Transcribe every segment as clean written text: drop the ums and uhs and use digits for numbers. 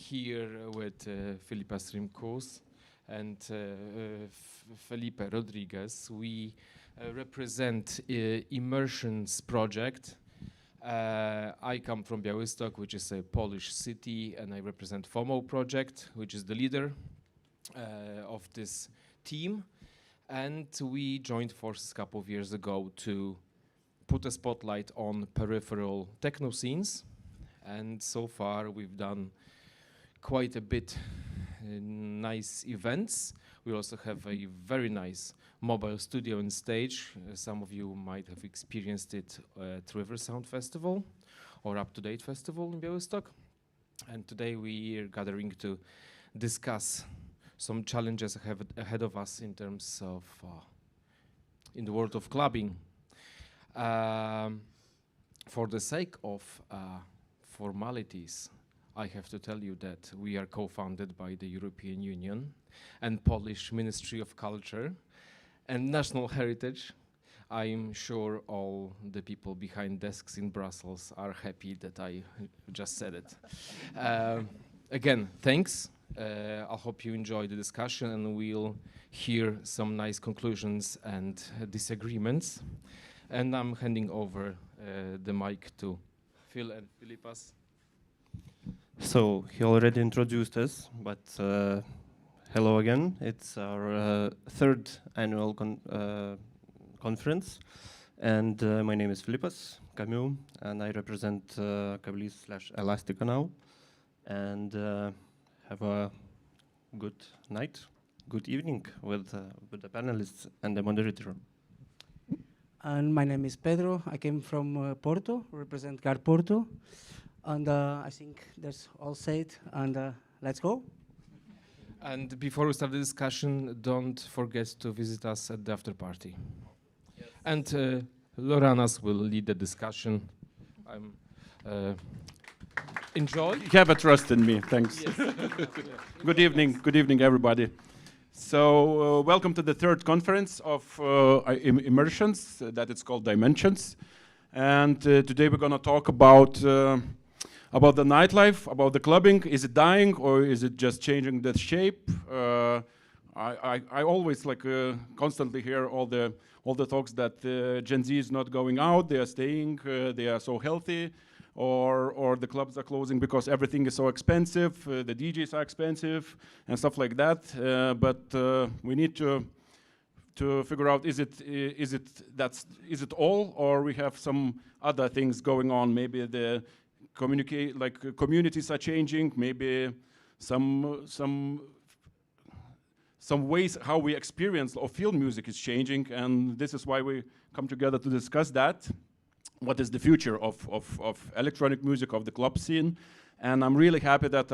here with Filipas Rimkus and Felipe Rodriguez. We represent IMMERSIONS project. I come from Białystok, which is a Polish city, and I represent FOMO project, which is the leader of this team. And we joined forces a couple of years ago to put a spotlight on peripheral techno scenes. And so far we've done quite a bit nice events. We also have a very nice mobile studio and stage. Some of you might have experienced it at River Sound Festival or Up to Date Festival in Białystok. And today we are gathering to discuss some challenges ahead of us in terms of in the world of clubbing. For the sake of formalities, I have to tell you that we are co-founded by the European Union and Polish Ministry of Culture and National Heritage. I'm sure all the people behind desks in Brussels are happy that I just said it. Again, thanks. I hope you enjoy the discussion and we'll hear some nice conclusions and disagreements. And I'm handing over the mic to Phil and Filipas. So he already introduced us, but hello again. It's our third annual conference, and my name is Filipas Camus, and I represent Kablis/Elastica now, and have a good night, good evening with the panelists and the moderator. And my name is Pedro. I came from Porto, represent GAR Porto. And I think that's all said, and let's go. And before we start the discussion, don't forget to visit us at the after party. Yes. And Loranas will lead the discussion. Enjoy. You have a trust in me, thanks. Yes. Good evening everybody. So welcome to the third conference of Immersions, that it's called Dimensions. And today we're gonna talk about the nightlife, about the clubbing. Is it dying or is it just changing the shape? I always constantly hear all the talks that Gen Z is not going out, they are staying, they are so healthy, or the clubs are closing because everything is so expensive, the DJs are expensive and stuff like that. But we need to figure out, is it all, or we have some other things going on? Maybe the communities are changing, maybe some ways how we experience or feel music is changing, and this is why we come together to discuss that. What is the future of electronic music, of the club scene? And I'm really happy that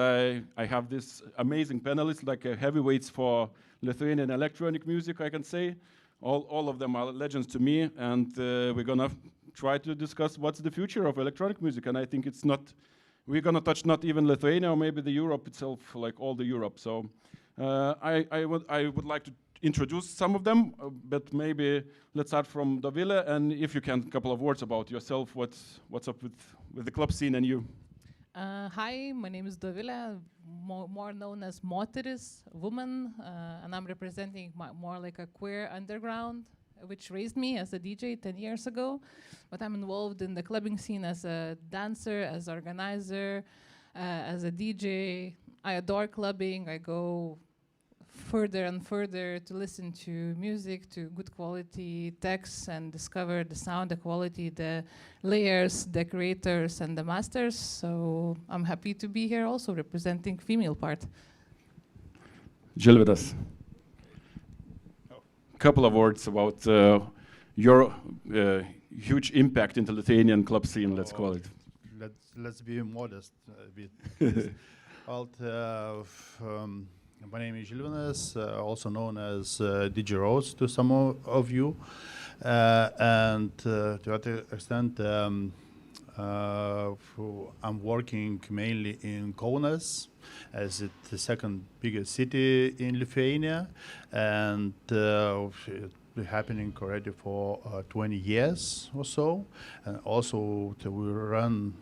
I have this amazing panelists, like heavyweights for Lithuanian electronic music, I can say. All of them are legends to me, and we're gonna try to discuss what's the future of electronic music. And I think it's not, we're gonna touch not even Lithuania or maybe the Europe itself, like all the Europe. So I would like to introduce some of them, but maybe let's start from Dovile, and if you can, a couple of words about yourself, what's up with the club scene and you. Hi, my name is Dovile, more known as Moteris, woman, and I'm representing more like a queer underground, which raised me as a DJ 10 years ago. But I'm involved in the clubbing scene as a dancer, as organizer, as a DJ. I adore clubbing. I go further and further to listen to music, to good quality texts, and discover the sound, the quality, the layers, the creators, and the masters. So I'm happy to be here also representing female part. Žilvidas. Couple of words about your huge impact in the Lithuanian club scene, let's call it. Let's be modest a bit. My name is Žilvinas, also known as DJ Rose to some of you, and to that extent I'm working mainly in Kaunas, as it's the second biggest city in Lithuania, and it's been happening already for 20 years or so. And also we run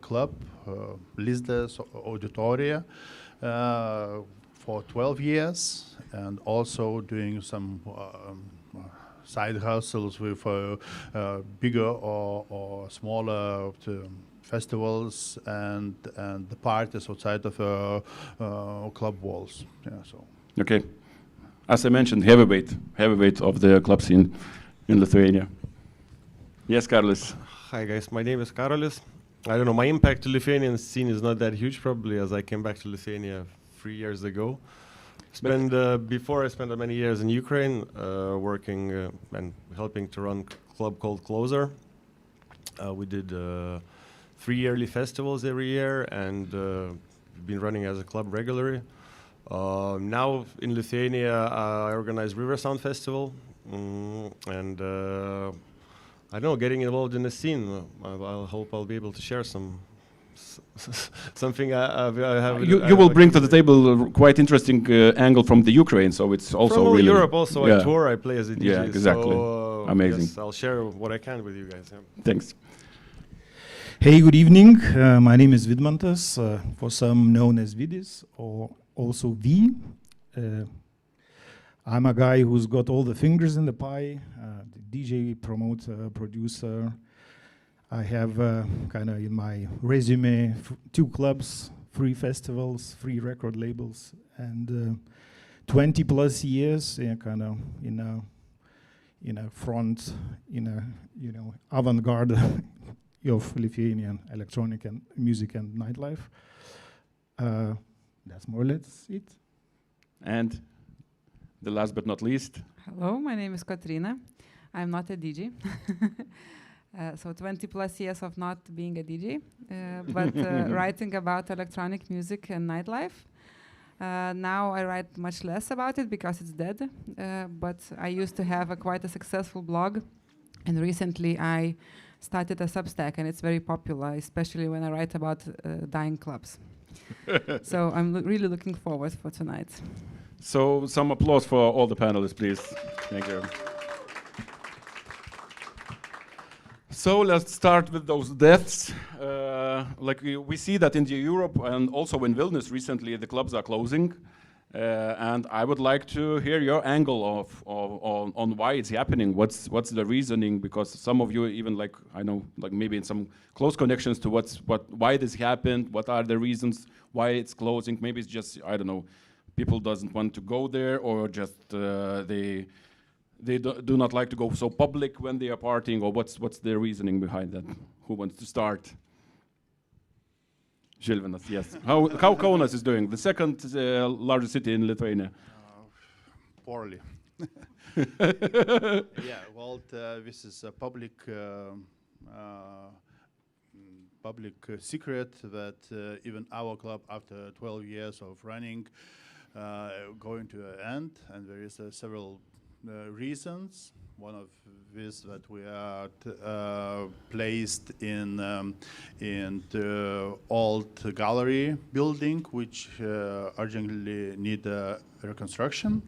club, Lizdas Auditoria, for 12 years, and also doing some side hustles with bigger or smaller festivals and the parties outside of club walls. Yeah, so. Okay. As I mentioned, heavyweight of the club scene in Lithuania. Yes, Carlos. Hi guys, my name is Karolis. I don't know, my impact to Lithuanian scene is not that huge probably, as I came back to Lithuania 3 years ago. Before I spent many years in Ukraine working and helping to run a club called Closer. We did 3 yearly festivals every year and been running as a club regularly. Now in Lithuania I organize River Sound Festival and I don't know, getting involved in the scene. I hope I'll be able to share something I have. You will bring to the table a quite interesting angle from the Ukraine, so it's also from really Europe. Also, yeah. I tour. I play as a DJ. Yeah, exactly. So, amazing. Yes, I'll share what I can with you guys. Yeah. Thanks. Hey, good evening. My name is Vidmantas, for some known as Vidis, or also V. I'm a guy who's got all the fingers in the pie, the DJ, promoter, producer. I have kind of in my resume 2 clubs, 3 festivals, 3 record labels, and 20 plus years kind of in a front, in a avant-garde of Lithuanian electronic and music and nightlife. That's more or less it. And the last but not least. Hello, my name is Katrina. I'm not a DJ. So 20 plus years of not being a DJ, but writing about electronic music and nightlife. Now I write much less about it because it's dead, but I used to have quite a successful blog, and recently I started a Substack, and it's very popular, especially when I write about dying clubs. So I'm really looking forward for tonight. So some applause for all the panelists, please. Thank you. So let's start with those deaths. Like we see that in Europe and also in Vilnius recently, the clubs are closing. And I would like to hear your angle on why it's happening. What's the reasoning? Because some of you even I know maybe in some close connections to why this happened. What are the reasons why it's closing? Maybe it's just I don't know, people doesn't want to go there, or just they do not like to go so public when they are partying, or what's the reasoning behind that? Who wants to start? Žilvinas, yes. How Kaunas is doing? The second largest city in Lithuania. Poorly. Yeah, well, this is a public secret that even our club, after 12 years of running, going to an end, and there is several reasons. One of this that we are placed in the old gallery building, which urgently need reconstruction,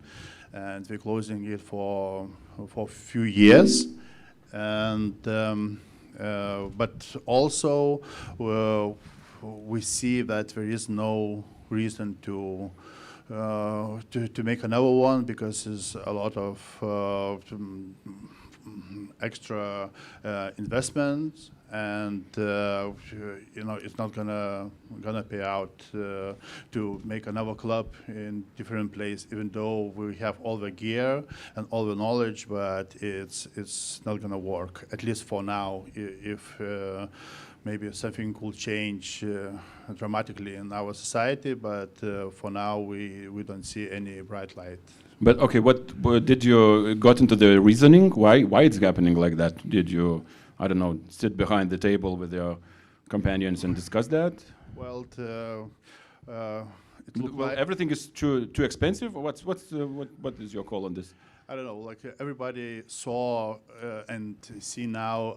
and we're closing it for a few years. And but also we see that there is no reason to make another one, because there's a lot of extra investments, and it's not gonna pay out to make another club in different place, even though we have all the gear and all the knowledge, but it's not gonna work, at least for now. If maybe something could change dramatically in our society, but for now we don't see any bright light. But okay, what did you got into the reasoning? Why it's happening like that? Did you, I don't know, sit behind the table with your companions and discuss that? Well, it looked like everything is too expensive, or what is your call on this? I don't know. Like everybody saw and see now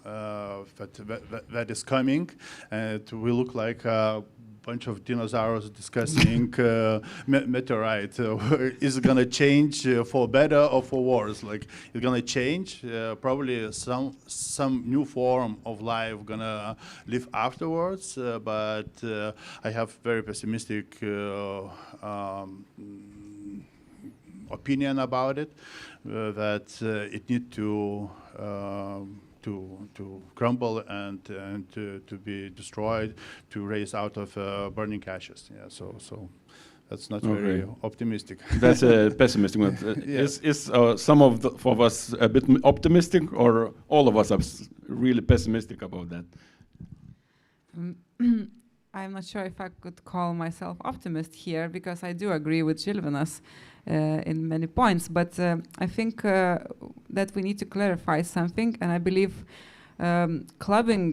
that is coming, and we look like a bunch of dinosaurs discussing meteorite. Is it gonna change for better or for worse? Like, it's gonna change. Probably some new form of life gonna live afterwards. But I have very pessimistic opinion about it. That it need to crumble and to be destroyed, to raise out of burning ashes. Yeah, so that's not very optimistic. That's a pessimistic one. Is some of us a bit optimistic, or all of us are really pessimistic about that? I'm not sure if I could call myself optimist here, because I do agree with Žilvinas in many points, but I think that we need to clarify something, and I believe clubbing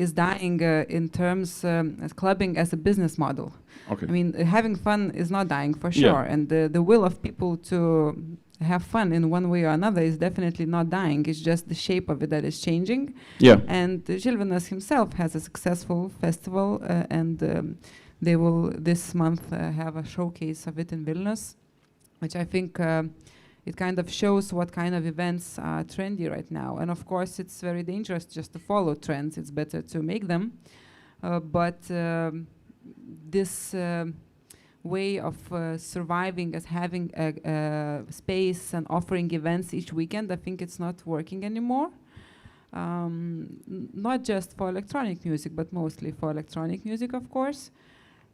is dying in terms as clubbing as a business model. Okay. I mean, having fun is not dying for sure, and the will of people to have fun in one way or another is definitely not dying. It's just the shape of it that is changing. Yeah. And Žilvinas himself has a successful festival, and they will this month have a showcase of it in Vilnius, which I think it kind of shows what kind of events are trendy right now. And of course, it's very dangerous just to follow trends. It's better to make them. But this way of surviving as having a space and offering events each weekend, I think it's not working anymore. Not just for electronic music, but mostly for electronic music, of course.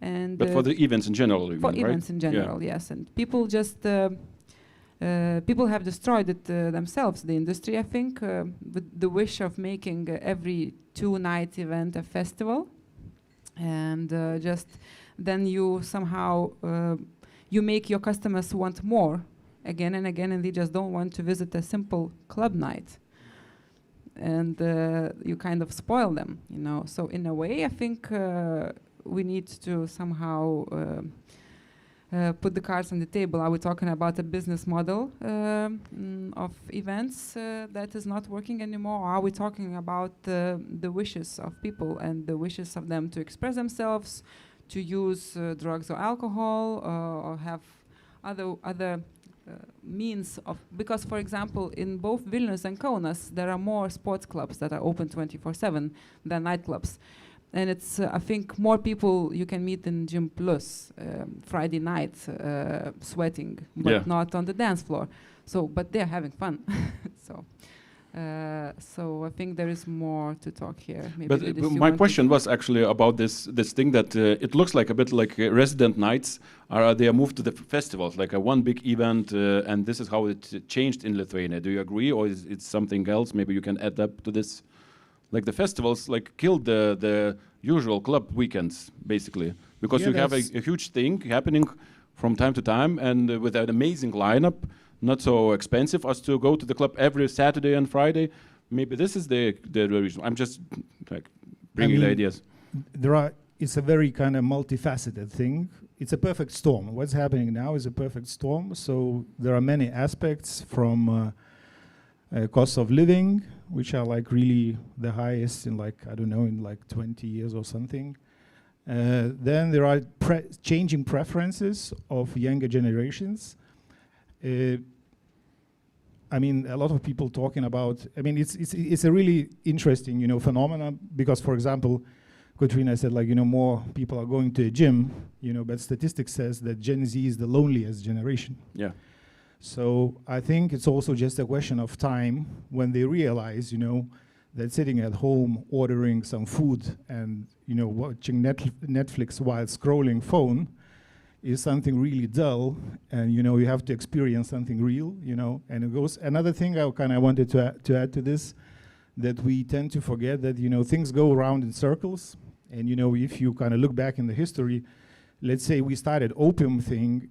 And but for the events in general, you for mean, events right? in general, yes. And people just people have destroyed it themselves, the industry, I think, with the wish of making every 2-night event a festival, and just then you somehow you make your customers want more again and again, and they just don't want to visit a simple club night, and you kind of spoil them, you know. So in a way, I think we need to somehow put the cards on the table. Are we talking about a business model of events that is not working anymore? Or are we talking about the wishes of people and the wishes of them to express themselves, to use drugs or alcohol, or have other means of, because for example in both Vilnius and Kaunas there are more sports clubs that are open 24/7 than nightclubs. And it's, I think, more people you can meet in Gym Plus Friday night sweating, but not on the dance floor. So, but they're having fun. So I think there is more to talk here. Maybe but my question was actually about this thing that it looks like a bit like resident nights they are moved to the festivals, like a one big event, and this is how it changed in Lithuania. Do you agree, or is it something else? Maybe you can add up to this. Like the festivals, like killed the usual club weekends, basically, because you have a huge thing happening from time to time, and with an amazing lineup, not so expensive as to go to the club every Saturday and Friday. Maybe this is the reason. I'm just like bringing the ideas. It's a very kind of multifaceted thing. It's a perfect storm. What's happening now is a perfect storm. So there are many aspects from cost of living, which are like really the highest in like, I don't know, in like 20 years or something. Then there are changing preferences of younger generations. I mean, a lot of people talking about, I mean, it's a really interesting, you know, phenomenon, because for example, Katrina said, like, you know, more people are going to a gym, you know, but statistics says that Gen Z is the loneliest generation. Yeah. So I think it's also just a question of time when they realize, you know, that sitting at home ordering some food and, you know, watching Netflix while scrolling phone is something really dull, and, you know, you have to experience something real, you know. And it goes, another thing I kind of wanted to add to this, that we tend to forget that, you know, things go around in circles. And, you know, if you kind of look back in the history, let's say we started opium thing,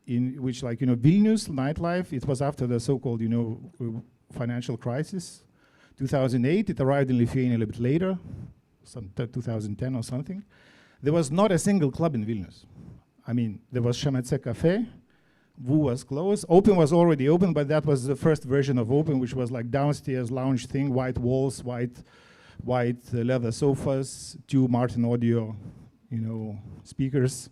in which, like, you know, Vilnius nightlife, it was after the so-called, you know, financial crisis. 2008, it arrived in Lithuania a little bit later, 2010 or something. There was not a single club in Vilnius. I mean, there was Šemece Cafe, Vu was closed. Open was already open, but that was the first version of Open, which was like downstairs lounge thing, white walls, white leather sofas, 2 Martin Audio speakers,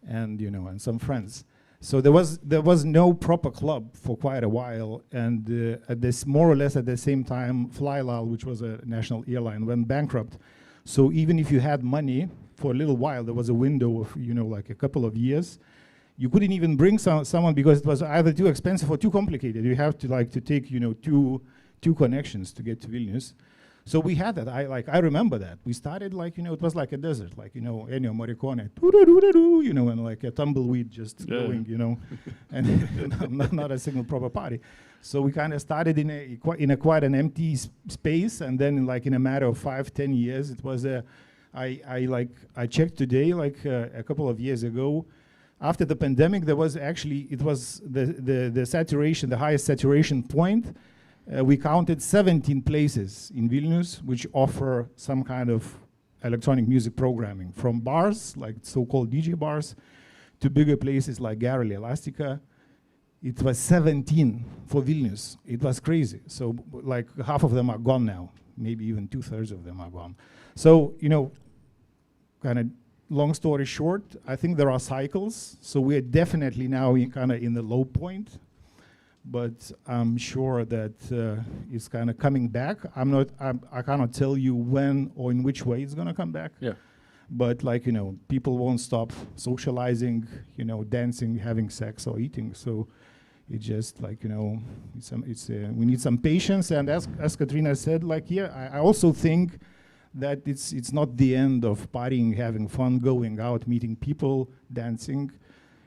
and and some friends. So there was no proper club for quite a while, and at this more or less at the same time, Flylal, which was a national airline, went bankrupt. So even if you had money for a little while, there was a window of like a couple of years. You couldn't even bring someone because it was either too expensive or too complicated. You have to take two connections to get to Vilnius. So we had that. I remember that. We started it was like a desert, Ennio Morricone, and like a tumbleweed just going, and not a single proper party. So we kind of started in a quite an empty space, and then in a matter of 5-10 years, it was I checked today, a couple of years ago. After the pandemic, it was the saturation, the highest saturation point. We counted 17 places in Vilnius which offer some kind of electronic music programming, from bars, like so-called DJ bars, to bigger places like Garely, Elastica. It was 17 for Vilnius. It was crazy. So half of them are gone now. Maybe even 2/3 of them are gone. So, kind of long story short, I think there are cycles. So we're definitely now in the low point. But I'm sure that it's kind of coming back. I cannot tell you when or in which way it's going to come back. Yeah. But people won't stop socializing, dancing, having sex, or eating. So it's just we need some patience. And as Katrina said, I also think that it's not the end of partying, having fun, going out, meeting people, dancing.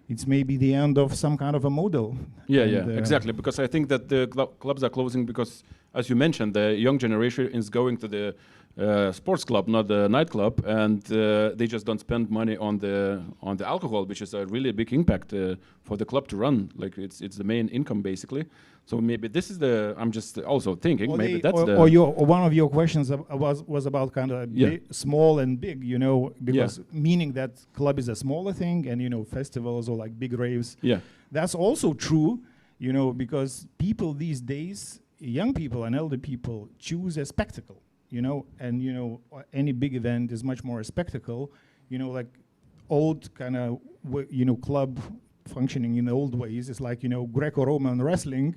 It's maybe the end of some kind of a model. Yeah, exactly. Because I think that the clubs are closing because, as you mentioned, the young generation is going to the sports club, not the nightclub, and they just don't spend money on the alcohol, which is a really big impact for the club to run. It's the main income basically. So maybe this is I'm just also thinking one of your questions was about kind of small and big, because meaning that club is a smaller thing, and festivals or big raves. Yeah, that's also true, because people these days, young people and elder people, choose a spectacle, and any big event is much more a spectacle, old kind of club functioning in the old ways is Greco-Roman wrestling,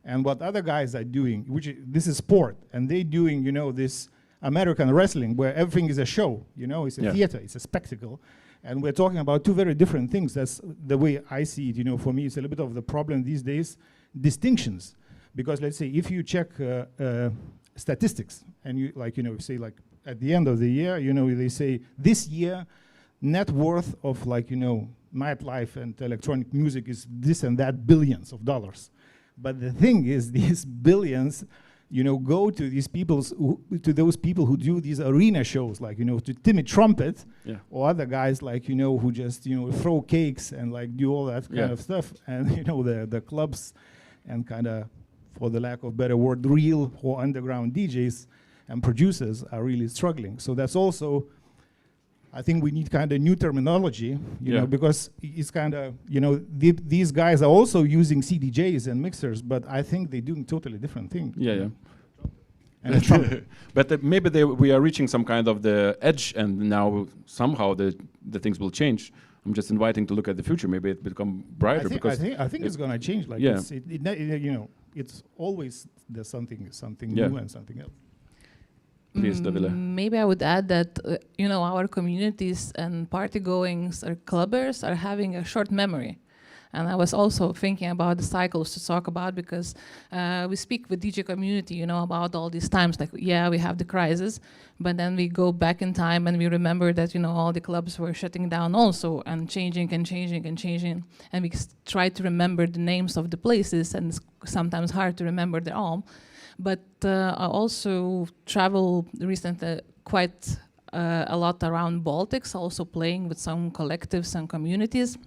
and what other guys are doing, this is sport, and they doing this American wrestling where everything is a show, it's a theater, it's a spectacle, and we're talking about two very different things. That's the way I see it. For me, it's a little bit of the problem these days, distinctions, because let's say if you check statistics and you say at the end of the year, they say this year net worth of nightlife and electronic music is this and that billions of dollars. But the thing is, these billions, go to these to those people who do these arena shows, to Timmy Trumpet, or other guys who just throw cakes and do all that kind of stuff, and the clubs, and kind of, for the lack of better word, real or underground DJs and producers are really struggling. So that's also, I think we need kind of new terminology, because it's kind of, these guys are also using CDJs and mixers, but I think they're doing totally different things. Yeah. And but maybe we are reaching some kind of the edge, and now somehow the things will change. I'm just inviting to look at the future. Maybe it will become brighter. I think it's going to change. It's always there's something new and something else. Please, Davila. Maybe I would add that our communities and party goings or clubbers are having a short memory, and I was also thinking about the cycles to talk about, because we speak with DJ community, about all these times. We have the crisis, but then we go back in time and we remember that all the clubs were shutting down also, and changing, and we try to remember the names of the places, and it's sometimes hard to remember them all. But I also travel recently quite a lot around Baltics, also playing with some collectives and communities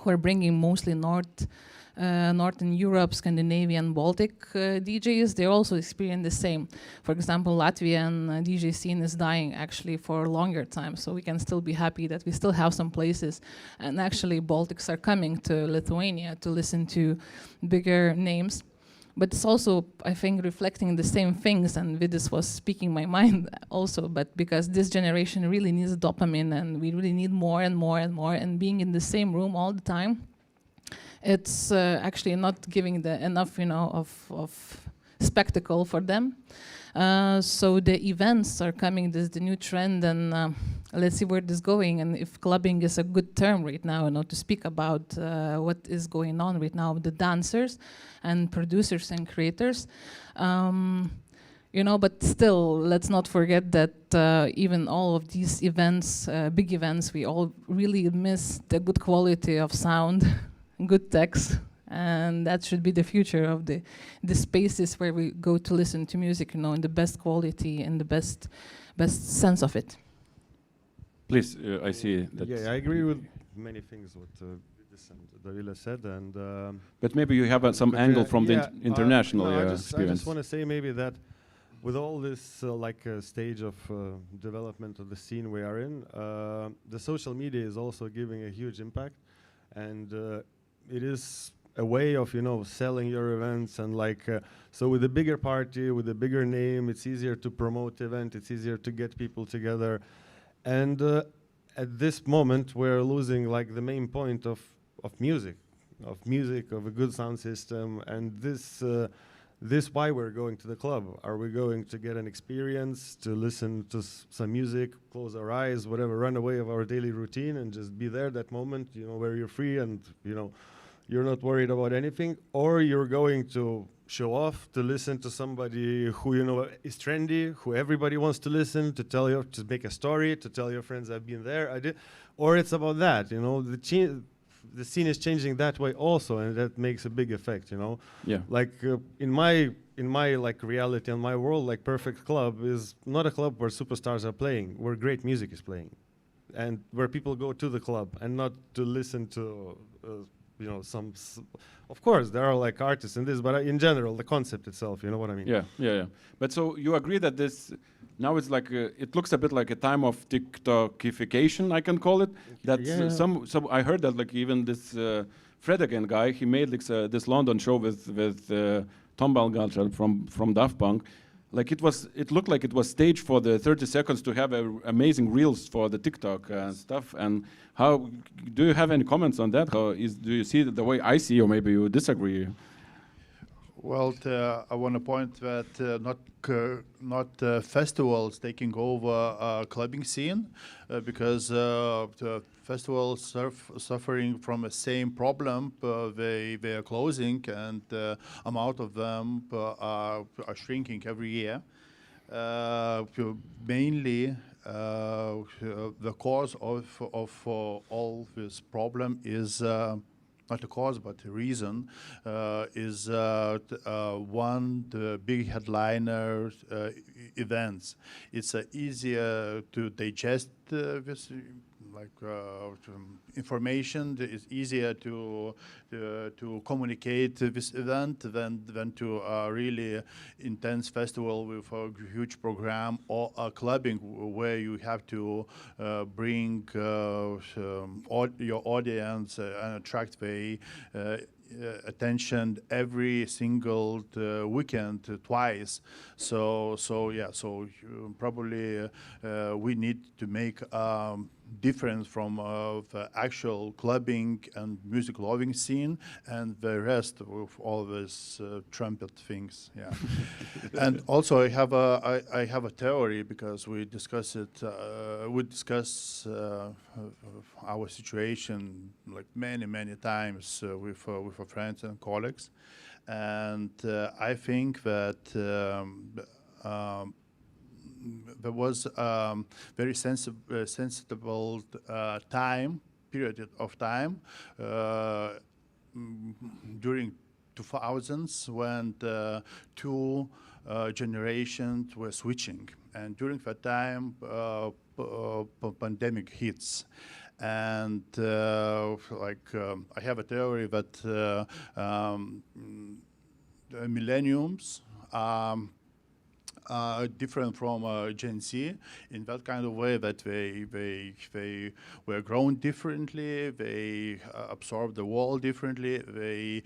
who are bringing mostly Northern Europe, Scandinavian, Baltic DJs. They also experience the same. For example, Latvian DJ scene is dying actually for a longer time, so we can still be happy that we still have some places. And actually Baltics are coming to Lithuania to listen to bigger names. but it's also, I think, reflecting the same things, and Vidis was speaking my mind also, but because this generation really needs dopamine, and we really need more and more and more, and being in the same room all the time, it's actually not giving enough, of spectacle for them. So the events are coming, this is the new trend, and let's see where this is going, and if clubbing is a good term right now, to speak about what is going on right now with the dancers and producers and creators. But still, let's not forget that even all of these events, big events, we all really miss the good quality of sound, good text, and that should be the future of the spaces where we go to listen to music, in the best quality and the best sense of it. Please, I see that. Yeah, I agree with many things what Vidis and Davila said, and but maybe you have some angle from the international I experience. just want to say maybe that with all this stage of development of the scene we are in, the social media is also giving a huge impact, and it is a way of selling your events, and so with a bigger party, with a bigger name, it's easier to promote event, it's easier to get people together, and at this moment we're losing the main point of music, of a good sound system, and this why we're going to the club. Are we going to get an experience, to listen to some music, close our eyes, whatever, run away of our daily routine and just be there that moment, where you're free and you're not worried about anything, or you're going to show off, to listen to somebody who is trendy, who everybody wants to listen, to make a story, to tell your friends I've been there, I did, or it's about that, the scene is changing that way also, and that makes a big effect, Yeah. In my reality, in my world, Perfect Club is not a club where superstars are playing, where great music is playing, and where people go to the club and not to listen to of course there are artists in this, but in general the concept itself, you know what I mean? Yeah. But so you agree that this now it's it looks a bit like a time of TikTokification, I can call it. That some I heard that even this Fred again guy, he made this London show with Tom Balgalcha from Daft Punk. It looked like it was staged for the 30 seconds to have amazing reels for the TikTok stuff. And how do you have any comments on that? Do you see it the way I see, or maybe you disagree? Well, I want to point that not festivals taking over clubbing scene, because the festivals suffering from the same problem. They are closing, and amount of them are shrinking every year. Mainly, the cause of all this problem is. Not a cause, but a reason, is the big headliner events. It's easier to digest this information. It's easier to communicate this event than to a really intense festival with a huge program, or a clubbing where you have to bring your audience and attract the attention every single weekend twice. So probably we need to make difference from the actual clubbing and music loving scene and the rest of all these trumpet things. Yeah. And also I have a theory, because we discuss it. We discuss our situation many times with our friends and colleagues, and I think that there was very sensible period of time during 2000s when the two generations were switching, and during that time pandemic hits. And I have a theory that the millenniums different from Gen Z in that kind of way that they were grown differently, they absorb the world differently, they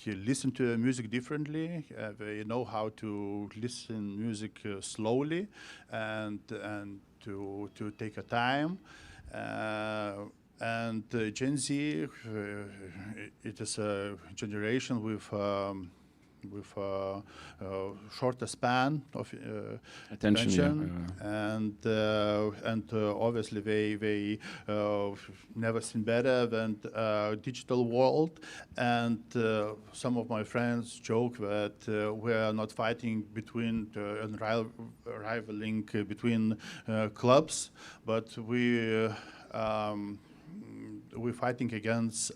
listen to music differently, they know how to listen music slowly and to take a time. And Gen Z, it is a generation with shorter span of attention, and obviously they never seen better than digital world. And some of my friends joke that we are not fighting between and rivaling between clubs, but we're fighting against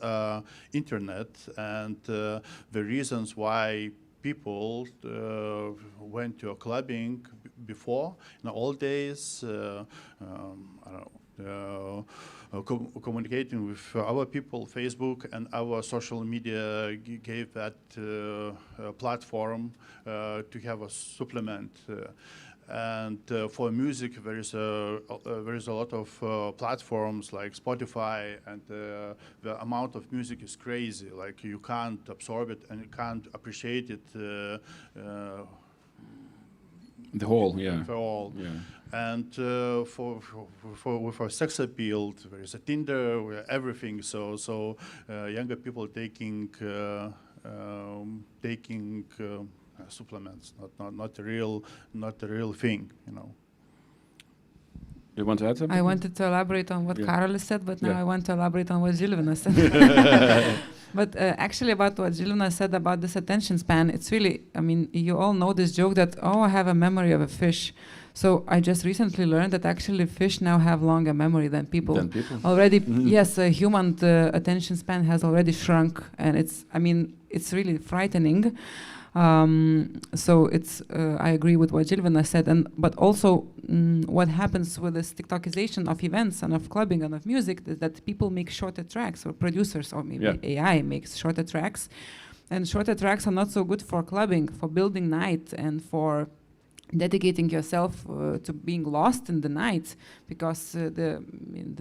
internet and the reasons why people went to a clubbing before. In the old days, communicating with our people, Facebook and our social media gave that platform to have a supplement. And for music, there is a lot of platforms like Spotify, and the amount of music is crazy. Like you can't absorb it and you can't appreciate it. The whole, yeah. For all. Yeah. And for sex appeal, there is a Tinder, everything. So younger people taking supplements, not a real thing, you know. You want to add something? I wanted to elaborate on what Karol said, but now I want to elaborate on what Žilvinas said. But actually about what Žilvinas said about this attention span, it's really, I mean, you all know this joke that, oh, I have a memory of a fish. So I just recently learned that actually fish now have longer memory than people. Already, yes, human attention span has already shrunk, and it's really frightening. So it's I agree with what Žilvinas said, but also what happens with this TikTokization of events and of clubbing and of music is that people make shorter tracks, or producers, or maybe AI makes shorter tracks, and shorter tracks are not so good for clubbing, for building night, and for dedicating yourself to being lost in the night, because the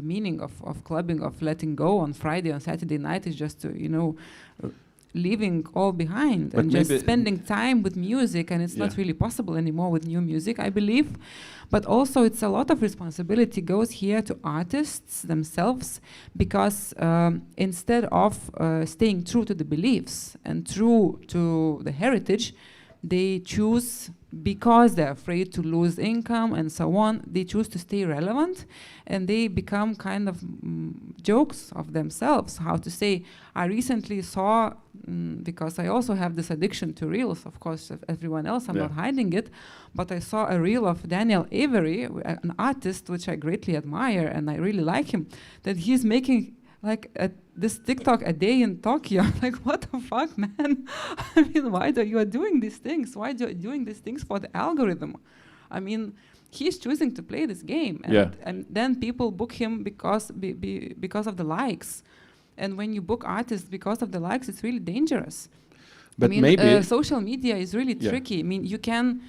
meaning of clubbing, of letting go on Friday, on Saturday night is just to, leaving all behind and just spending time with music, and it's not really possible anymore with new music, I believe. But also it's a lot of responsibility goes here to artists themselves, because instead of staying true to the beliefs and true to the heritage, they choose, because they're afraid to lose income and so on, they choose to stay relevant, and they become kind of jokes of themselves. How to say, I recently saw, because I also have this addiction to reels, of course, everyone else, I'm not hiding it, but I saw a reel of Daniel Avery, an artist which I greatly admire, and I really like him, that he's making like this TikTok a day in Tokyo. I'm like, what the fuck, man? I mean, why are you doing these things? Why are you doing these things for the algorithm? I mean, he's choosing to play this game, and then people book him because of the likes. And when you book artists because of the likes, it's really dangerous. But I mean, maybe social media is really tricky. I mean, you can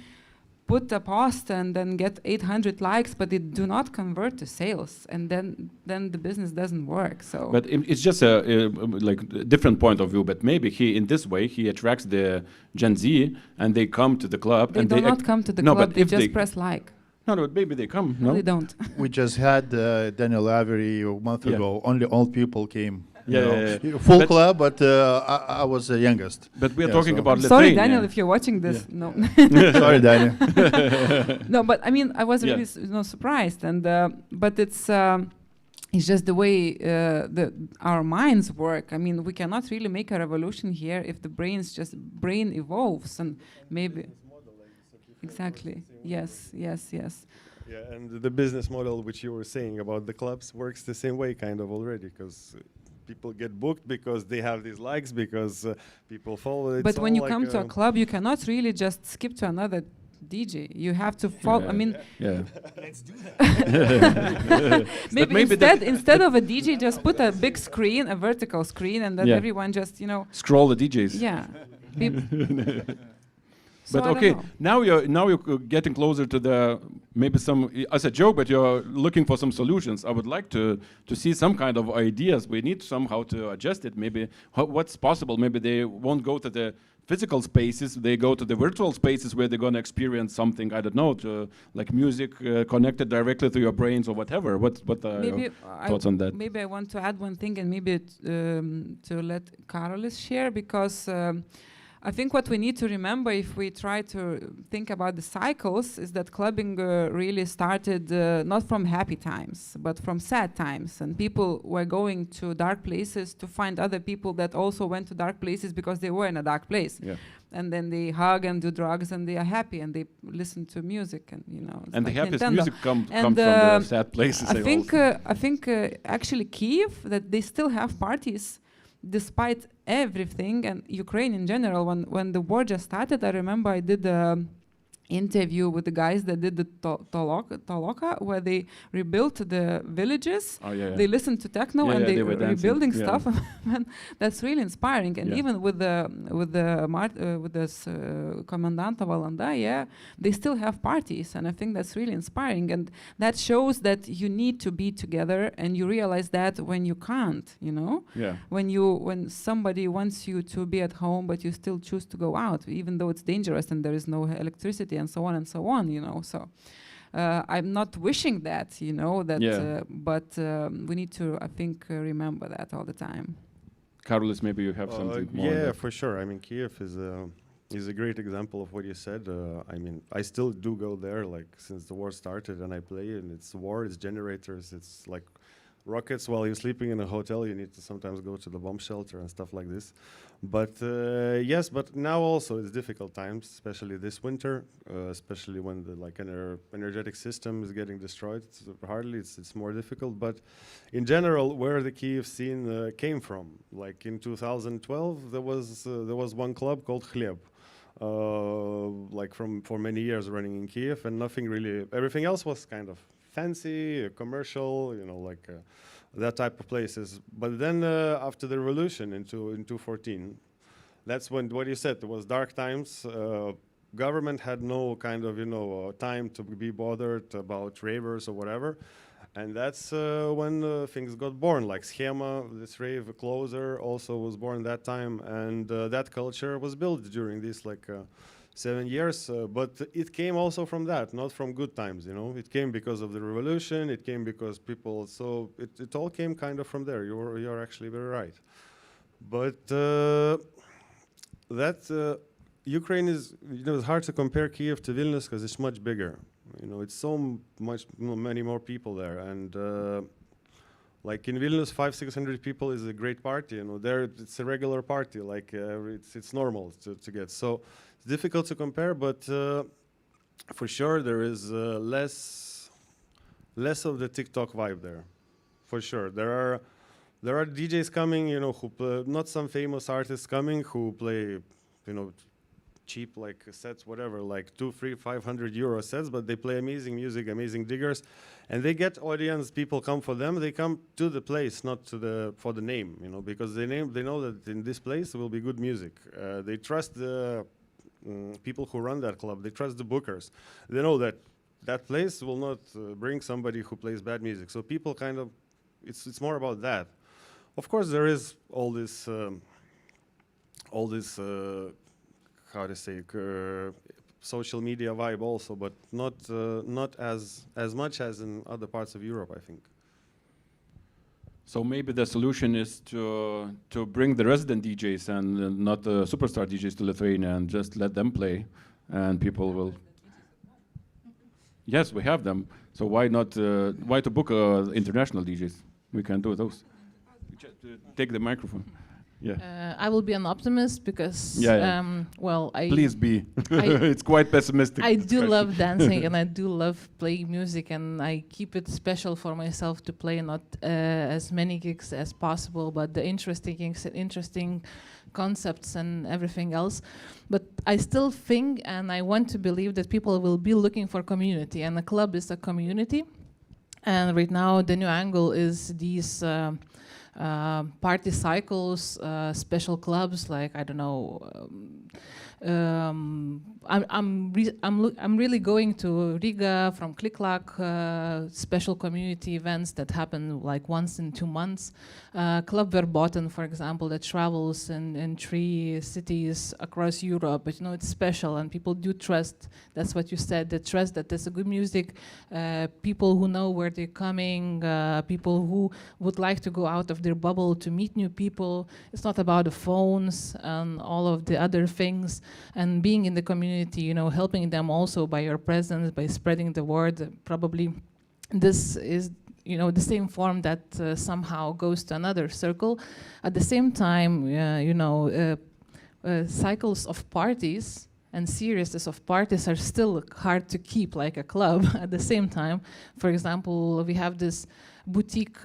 put a post and then get 800 likes, but it do not convert to sales, and then the business doesn't work. So, but it's just a different point of view. But maybe in this way he attracts the Gen Z, and they come to the club. They do not come to the club. They just press like. No, but maybe they come. No, they don't. We just had Daniel Avery a month ago. Only old people came. Full club, but I was the youngest. But we are talking about Lithuania. Sorry, Daniel, if you're watching this. No. Sorry, Daniel. No, but I mean, I was really surprised, and but it's just the way our minds work. I mean, we cannot really make a revolution here if the brain evolves, and maybe. Exactly. Yes. Yeah, and the business model which you were saying about the clubs works the same way, kind of already, because people get booked because they have these likes, because people follow it. But when you come to a club, you cannot really just skip to another DJ. You have to follow. I mean, let's do that. maybe instead of a DJ, just put a big screen, a vertical screen, and then everyone just scroll the DJs. Yeah. So But I don't okay, know. now you're getting closer to the maybe some as a joke, but you're looking for some solutions. I would like to see some kind of ideas. We need somehow to adjust it. Maybe what's possible. Maybe they won't go to the physical spaces. They go to the virtual spaces where they're going to experience something. I don't know, to like music connected directly to your brains or whatever. What are your thoughts on that? Maybe I want to add one thing, and maybe to let Karolis share, because I think what we need to remember, if we try to think about the cycles, is that clubbing really started not from happy times, but from sad times. And people were going to dark places to find other people that also went to dark places because they were in a dark place. Yeah. And then they hug and do drugs, and they are happy, and they listen to music, and And like the happiest Nintendo. music comes from the sad places. I think actually Kiev, that they still have parties despite everything, and Ukraine in general. When the war just started, I remember I did an interview with the guys that did the Toloka, where they rebuilt the villages. Oh, yeah, yeah. They listened to techno, Yeah, and yeah, they they were were dancing. rebuilding Yeah. stuff. And that's really inspiring. And Yeah. even with this Komendanta Valanda, yeah, they still have parties, and I think that's really inspiring. And that shows that you need to be together, and you realize that when you can't, Yeah. when somebody wants you to be at home, but you still choose to go out, even though it's dangerous and there is no electricity and so on and so on, So I'm not wishing that, Yeah. but we need to, I think, remember that all the time. Karolis, maybe you have something more. on Yeah, that. for sure. I mean, Kiev is a great example of what you said. I mean, I still do go there, like since the war started, and I play. And it's war, it's generators, it's like rockets. While you're sleeping in a hotel, you need to sometimes go to the bomb shelter and stuff like this. But yes, but now also it's difficult times, especially this winter, especially when the energetic system is getting destroyed. It's more difficult. But in general, where the Kiev scene came from, like in 2012, there was one club called Khlyeb. For many years running in Kiev, and everything else was kind of fancy, commercial, that type of places. But then after the revolution in 2014, that's when what you said, there was dark times. Government had no kind of time to be bothered about ravers or whatever. And that's when things got born, like Schema, this rave closer, also was born that time, and that culture was built during these 7 years. But it came also from that, not from good times, It came because of the revolution. It came because people. So it all came kind of from there. You're actually very right. But Ukraine is. It's hard to compare Kiev to Vilnius because it's much bigger. It's so many more people there, and like in Vilnius, 500-600 people is a great party. There it's a regular party, it's normal to get. So it's difficult to compare, but for sure there is less of the TikTok vibe there. For sure, there are DJs coming, who play, not some famous artists coming who play, cheap sets, whatever, 200, 300, 500 euro sets, but they play amazing music, amazing diggers, and they get audience. People come for them. They come to the place, not for the name, because they know that in this place there will be good music. They trust the people who run that club. They trust the bookers. They know that place will not bring somebody who plays bad music. So people kind of, it's more about that. Of course, there is all this. How to say, social media vibe also, but not as much as in other parts of Europe, I think. So maybe the solution is to bring the resident DJs and not the superstar DJs to Lithuania and just let them play, and people will. Yes, we have them. So why not? Why to book international DJs? We can do those. Take the microphone. Yeah. I will be an optimist because, Please be. It's quite pessimistic. I do love dancing and I do love playing music, and I keep it special for myself to play not as many gigs as possible, but the interesting gigs, interesting concepts and everything else. But I still think and I want to believe that people will be looking for community, and a club is a community. And right now the new angle is these party cycles, special clubs like, I don't know, I'm really going to Riga from Click-Clack, special community events that happen like once in 2 months. Club Verboten, for example, that travels in 3 cities across Europe. But you know, it's special, and people do trust. That's what you said. They trust that there's a good music. People who know where they're coming. People who would like to go out of their bubble to meet new people. It's not about the phones and all of the other things. And being in the community, you know, helping them also by your presence, by spreading the word. Probably this is, you know, the same form that somehow goes to another circle. At the same time, you know, cycles of parties and seriousness of parties are still hard to keep like a club. At the same time, for example, we have this boutique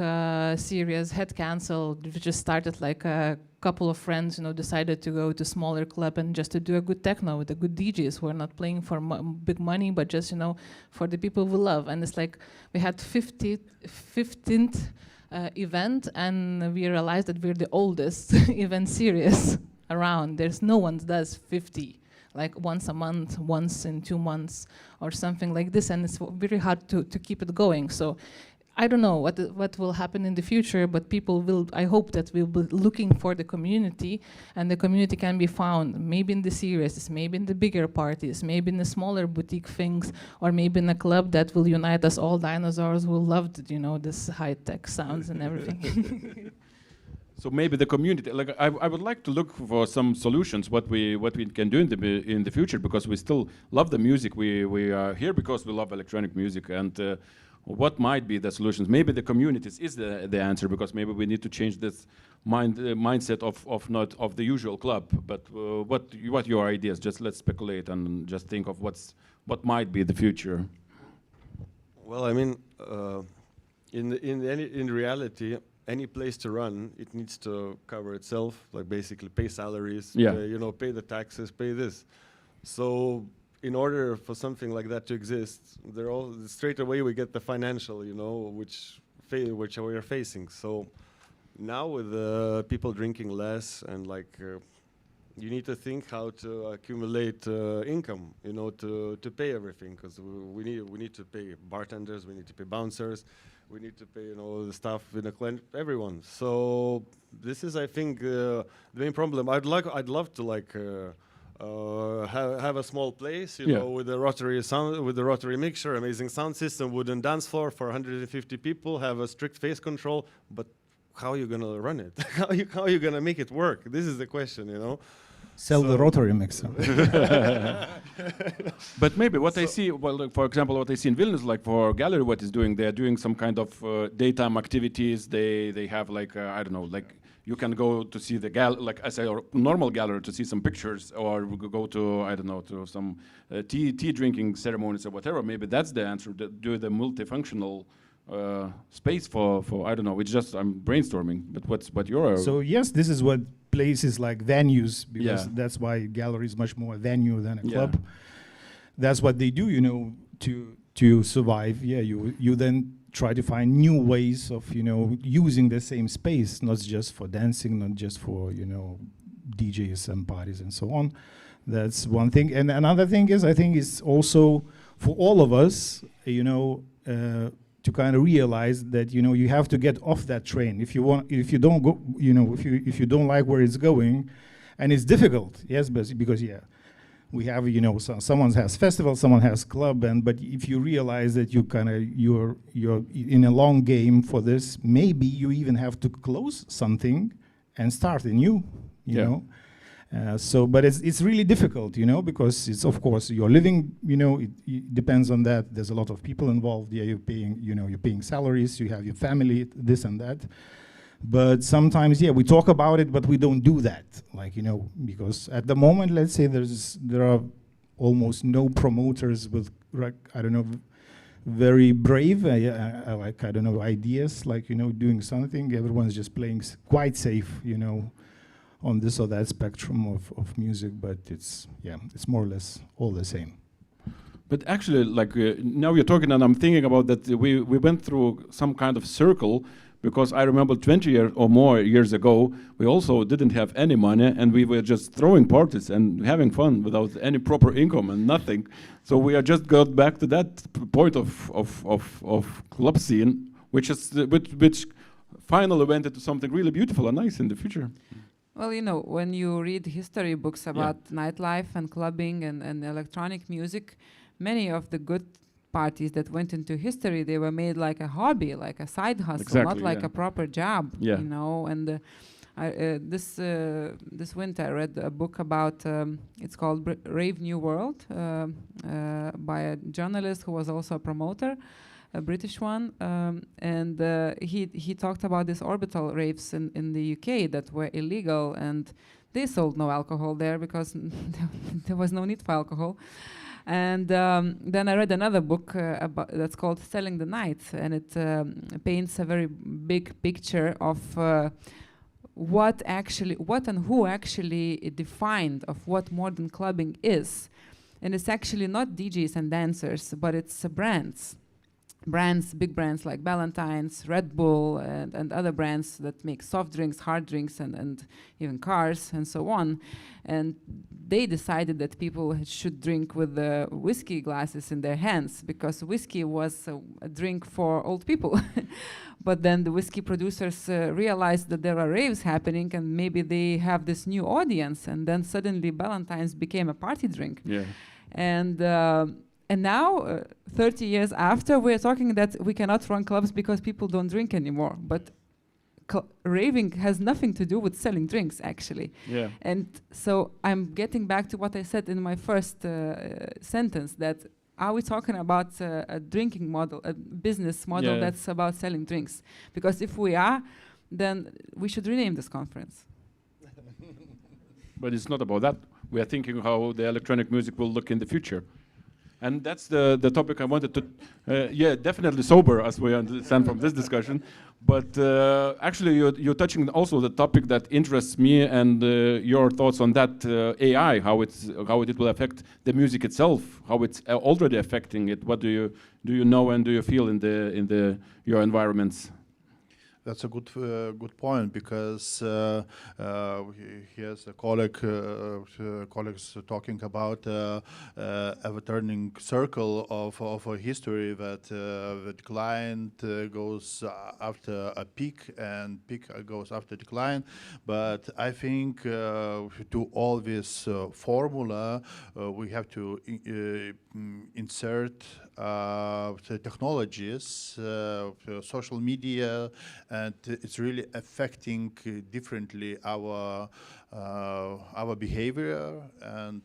series, Head Cancelled, which just started like a couple of friends, you know, decided to go to smaller club and just to do a good techno with the good DJs who are not playing for big money, but just, you know, for the people we love. And it's like we had 15th event, and we realized that we're the oldest event series around. There's no one that does 50. Like once a month, once in 2 months, or something like this, and it's very hard to keep it going. So I don't know what will happen in the future, but people will, I hope that we'll be looking for the community, and the community can be found maybe in the series, maybe in the bigger parties, maybe in the smaller boutique things, or maybe in a club that will unite us all dinosaurs who loved, you know, this high-tech sounds and everything. So maybe the community, like I would like to look for some solutions, what we can do in the future, because we still love the music. We are here because we love electronic music, and what might be the solutions? Maybe the communities is the answer, because maybe we need to change this mindset of the usual club. But what your ideas? Just let's speculate and just think of what might be the future. Well, I mean, in reality, any place to run, it needs to cover itself, like basically pay salaries, you know, pay the taxes, pay this. So in order for something like that to exist, they're all straight away we get the financial, you know, which we are facing. So now with people drinking less, and like you need to think how to accumulate income, you know, to pay everything, because we need to pay bartenders, we need to pay bouncers. We need to pay, you know, the staff in the clinic, everyone. So this is, I think, the main problem. I'd love to like have a small place, you know, with a rotary sound, with the rotary mixer, amazing sound system, wooden dance floor for 150 people, have a strict face control. But how are you gonna run it? how are you gonna make it work? This is the question, you know. Sell the rotary mixer. But maybe what I see, well, like, for example, what I see in Vilnius, like for gallery, what is doing, they're doing some kind of daytime activities. They have like I don't know, like you can go to see the like as a normal gallery to see some pictures, or we could go to, I don't know, to some tea drinking ceremonies or whatever. Maybe that's the answer. Do the multifunctional space for I don't know. It's just I'm brainstorming. But what your So yes, this is what places like venues, because that's why gallery is much more a venue than a club. That's what they do, you know, to survive. Yeah, you then try to find new ways of, you know, using the same space, not just for dancing, not just for, you know, DJs and parties and so on. That's one thing. And another thing is, I think it's also for all of us, you know, to kind of realize that, you know, you have to get off that train. If you don't go, you know, if you don't like where it's going, and it's difficult, yes, but because we have, you know, someone has festival, someone has club, but if you realize that you're in a long game for this, maybe you even have to close something and start a new, you know. But it's really difficult, you know, because it's, of course, you're living, you know, it depends on that. There's a lot of people involved. Yeah, you're paying salaries, you have your family, this and that. But sometimes, we talk about it, but we don't do that. Like, you know, because at the moment, let's say there are almost no promoters with, I don't know, very brave, like, I don't know, ideas, like, you know, doing something. Everyone's just playing quite safe, you know, on this or that spectrum of music, but it's more or less all the same. But actually, like now you're talking, and I'm thinking about that we went through some kind of circle, because I remember 20 years or more years ago, we also didn't have any money, and we were just throwing parties and having fun without any proper income and nothing. So we are just got back to that point of club scene, which finally went into something really beautiful and nice in the future. Well, you know, when you read history books about nightlife and clubbing and electronic music, many of the good parties that went into history, they were made like a hobby, like a side hustle, not like a proper job, you know. And this winter I read a book about, it's called Rave New World, by a journalist who was also a promoter, a British one, and he talked about these orbital raves in the UK that were illegal, and they sold no alcohol there because there was no need for alcohol. And then I read another book that's called Selling the Night, and it paints a very big picture of what and who actually defined of what modern clubbing is. And it's actually not DJs and dancers, but it's brands, big brands like Ballantine's, Red Bull, and other brands that make soft drinks, hard drinks, and even cars, and so on. And they decided that people should drink with whiskey glasses in their hands, because whiskey was a drink for old people. But then the whiskey producers realized that there are raves happening, and maybe they have this new audience, and then suddenly Ballantine's became a party drink. Yeah. And now, 30 years after, we're talking that we cannot run clubs because people don't drink anymore. But raving has nothing to do with selling drinks, actually. Yeah. And so I'm getting back to what I said in my first sentence, that are we talking about a drinking model, a business model that's about selling drinks? Because if we are, then we should rename this conference. But it's not about that. We are thinking how the electronic music will look in the future. And that's the topic I wanted to, definitely sober, as we understand from this discussion. But actually, you're touching also the topic that interests me, and your thoughts on that AI, how it will affect the music itself, how it's already affecting it. What do you know and do you feel in your environments? That's a good point, because here's a colleagues talking about a turning circle of a history that the decline goes after a peak, and peak goes after decline. But I think to all this formula, we have to insert the technologies, social media, and it's really affecting differently our behavior, and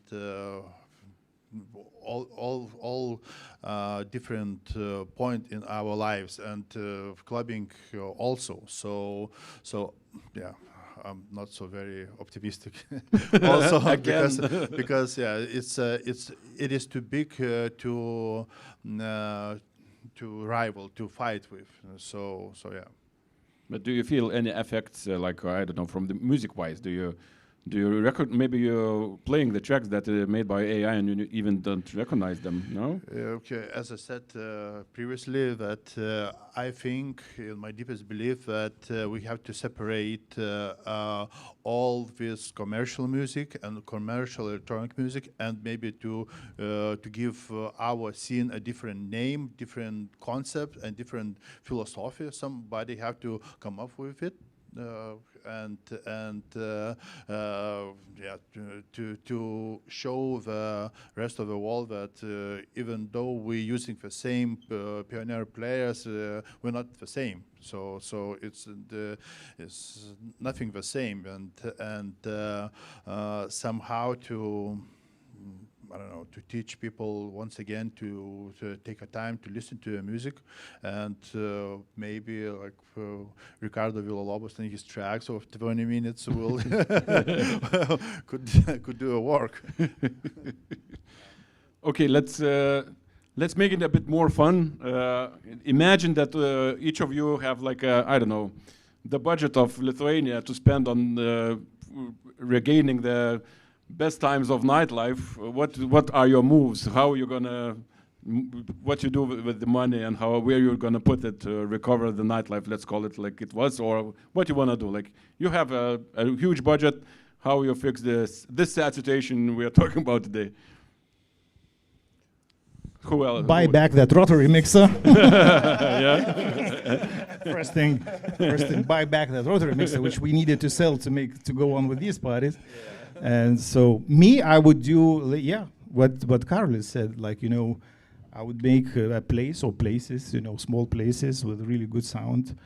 all different point in our lives, and clubbing also. So yeah. I'm not so very optimistic. Also, because it is too big to rival, to fight with. So yeah. But do you feel any effects, like I don't know, from the music-wise? Do you record? Maybe you're playing the tracks that are made by AI and you even don't recognize them, no? Okay, as I said previously, that I think, in my deepest belief, that we have to separate all this commercial music and commercial electronic music, and maybe to give our scene a different name, different concept, and different philosophy. Somebody have to come up with it. To show the rest of the world that even though we're using the same pioneer players, we're not the same. So it's nothing the same, and somehow to, I don't know, to teach people once again to take a time to listen to the music, and maybe like Ricardo Villalobos and his tracks of 20 minutes will could do a work. Okay, let's make it a bit more fun. Imagine that each of you have like I don't know, the budget of Lithuania to spend on regaining the best times of nightlife. What are your moves? How are you gonna what you do with the money and where you're going to put it to recover the nightlife, let's call it like it was, or what you want to do. Like you have a huge budget, how you fix this sad situation we are talking about today. Who else? Buy back that rotary mixer. Yeah. First thing, buy back that rotary mixer, which we needed to sell to go on with these parties. And so I would do, what Carlos said, like, I would make a place or places, small places with really good sound.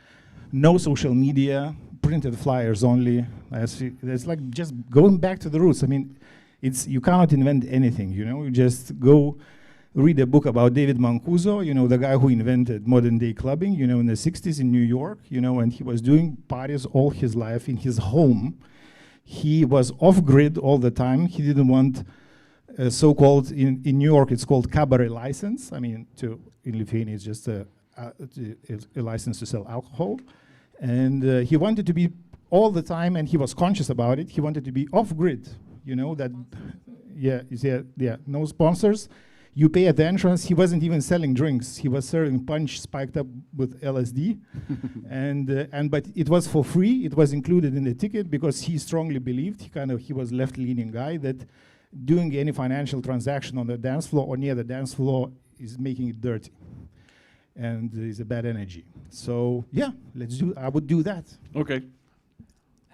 No social media, printed flyers only. It's like just going back to the roots. I mean, you cannot invent anything, you just go read a book about David Mancuso, the guy who invented modern day clubbing, in the 60s in New York, and he was doing parties all his life in his home. He was off grid all the time. He didn't want so-called, in New York, it's called cabaret license. I mean, in Lithuania, it's just a license to sell alcohol. And he wanted to be all the time, and he was conscious about it. He wanted to be off grid, no sponsors. You pay at the entrance. He wasn't even selling drinks. He was serving punch spiked up with LSD, but it was for free. It was included in the ticket because he strongly believed he was left-leaning guy that doing any financial transaction on the dance floor or near the dance floor is making it dirty, and is a bad energy. So I would do that. Okay.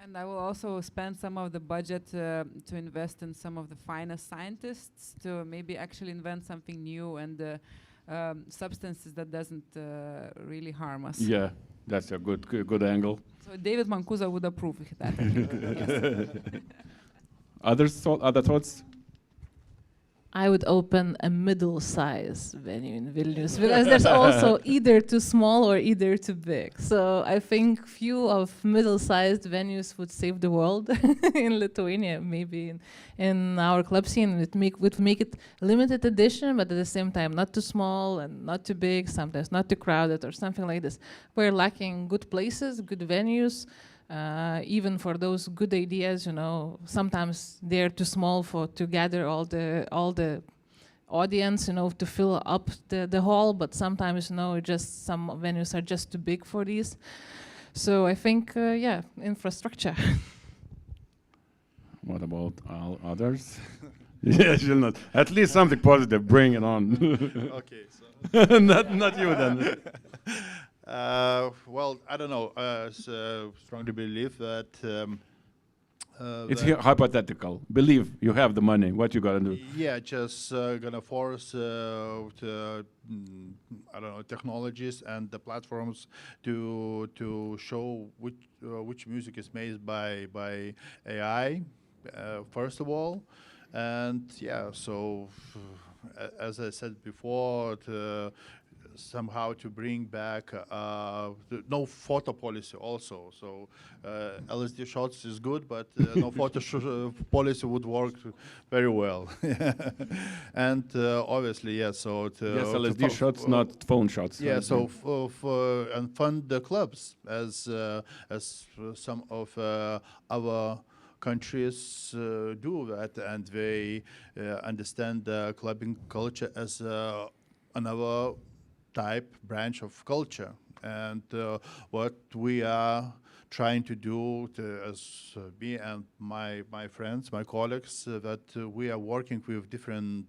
And I will also spend some of the budget to invest in some of the finest scientists to maybe actually invent something new and substances that doesn't really harm us. Yeah, that's a good angle. So David Mancuso would approve of that. Other thoughts? I would open a middle-sized venue in Vilnius because there's also either too small or either too big. So I think few of middle-sized venues would save the world in Lithuania. Maybe in our club scene, would make it limited edition, but at the same time not too small and not too big. Sometimes not too crowded or something like this. We're lacking good places, good venues. Even for those good ideas, sometimes they're too small to gather all the audience, to fill up the hall. But sometimes, just some venues are just too big for these. So I think, infrastructure. What about all others? Yeah, she'll not. At least something positive. Bring it on. Okay, so not you then. Well, I don't know. Strongly believe that it's hypothetical. Believe you have the money. What you gotta do? Yeah, just gonna force I don't know, technologies and the platforms to show which music is made by AI first of all, and so as I said before, somehow to bring back no photo policy also. So LSD shots is good, but no photo policy would work very well. And obviously, so LSD shots, not phone shots. Yeah, so and fund the clubs as some of our countries do that, and they understand the clubbing culture as another branch of culture, and what we are trying to do as me and my friends, my colleagues, that we are working with different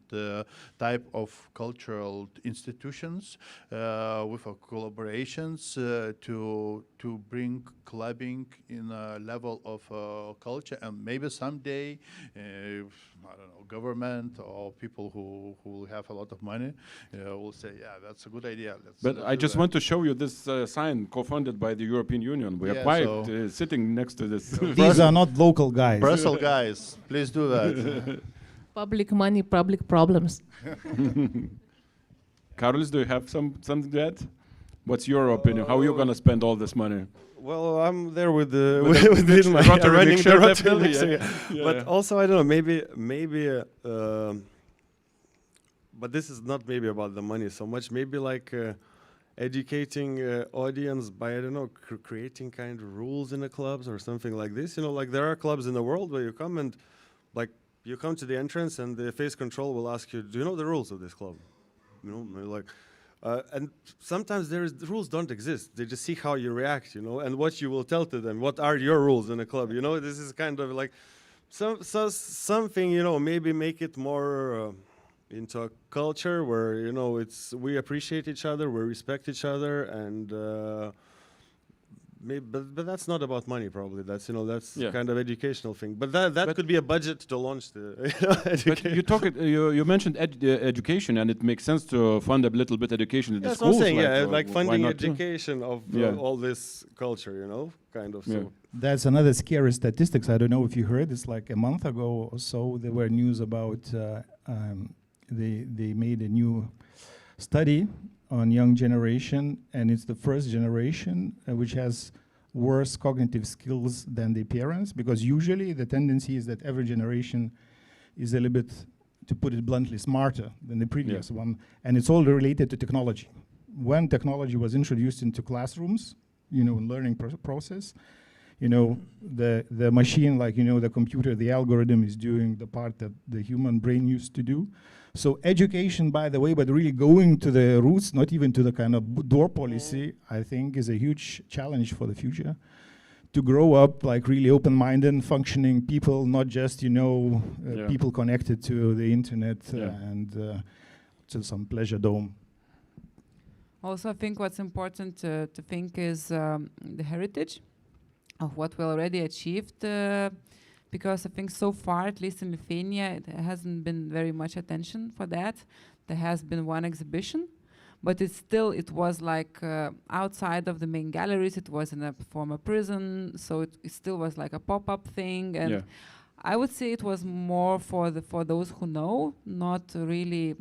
type of cultural institutions with our collaborations to bring clubbing in a level of culture, and maybe someday I don't know, government or people who have a lot of money will say, yeah, that's a good idea. But I just want to show you this sign co-funded by the European Union. We are quite sitting next to this. These are not local guys. Brussels guys, please do that. Public money, public problems. Carlos, do you have something to add? What's your opinion? How are you going to spend all this money? Well, I'm there with my running the rotary mixer. But also, I don't know, maybe but this is not maybe about the money so much. Maybe like educating audience by, I don't know, creating kind of rules in the clubs or something like this. Like there are clubs in the world where you come and like you come to the entrance and the face control will ask you, do you know the rules of this club? like. And sometimes the rules don't exist. They just see how you react, and what you will tell to them. What are your rules in a club? This is kind of like something. Maybe make it more into a culture where we appreciate each other, we respect each other, and maybe, but that's not about money. Probably that's kind of educational thing. But that could be a budget to launch the education. But you mentioned education, and it makes sense to fund a little bit education in the That's schools. what I'm saying, like funding education of Yeah. all this culture, kind of. Yeah. So. That's another scary statistics. I don't know if you heard. It's like a month ago or so. There were news about they made a new study on young generation, and it's the first generation which has worse cognitive skills than their parents, because usually the tendency is that every generation is a little bit, to put it bluntly, smarter than the previous one, and it's all related to technology. When technology was introduced into classrooms, learning process, the machine, like, the computer, the algorithm is doing the part that the human brain used to do. So education, by the way, but really going to the roots, not even to the kind of door policy, I think is a huge challenge for the future. To grow up like really open-minded, functioning people, not just, people connected to the internet and to some pleasure dome. Also, I think what's important to think is the heritage of what we already achieved, because I think so far, at least in Lithuania, it hasn't been very much attention for that. There has been one exhibition, but it was like outside of the main galleries. It was in a former prison, so it still was like a pop-up thing. And I would say it was more for those who know, not really.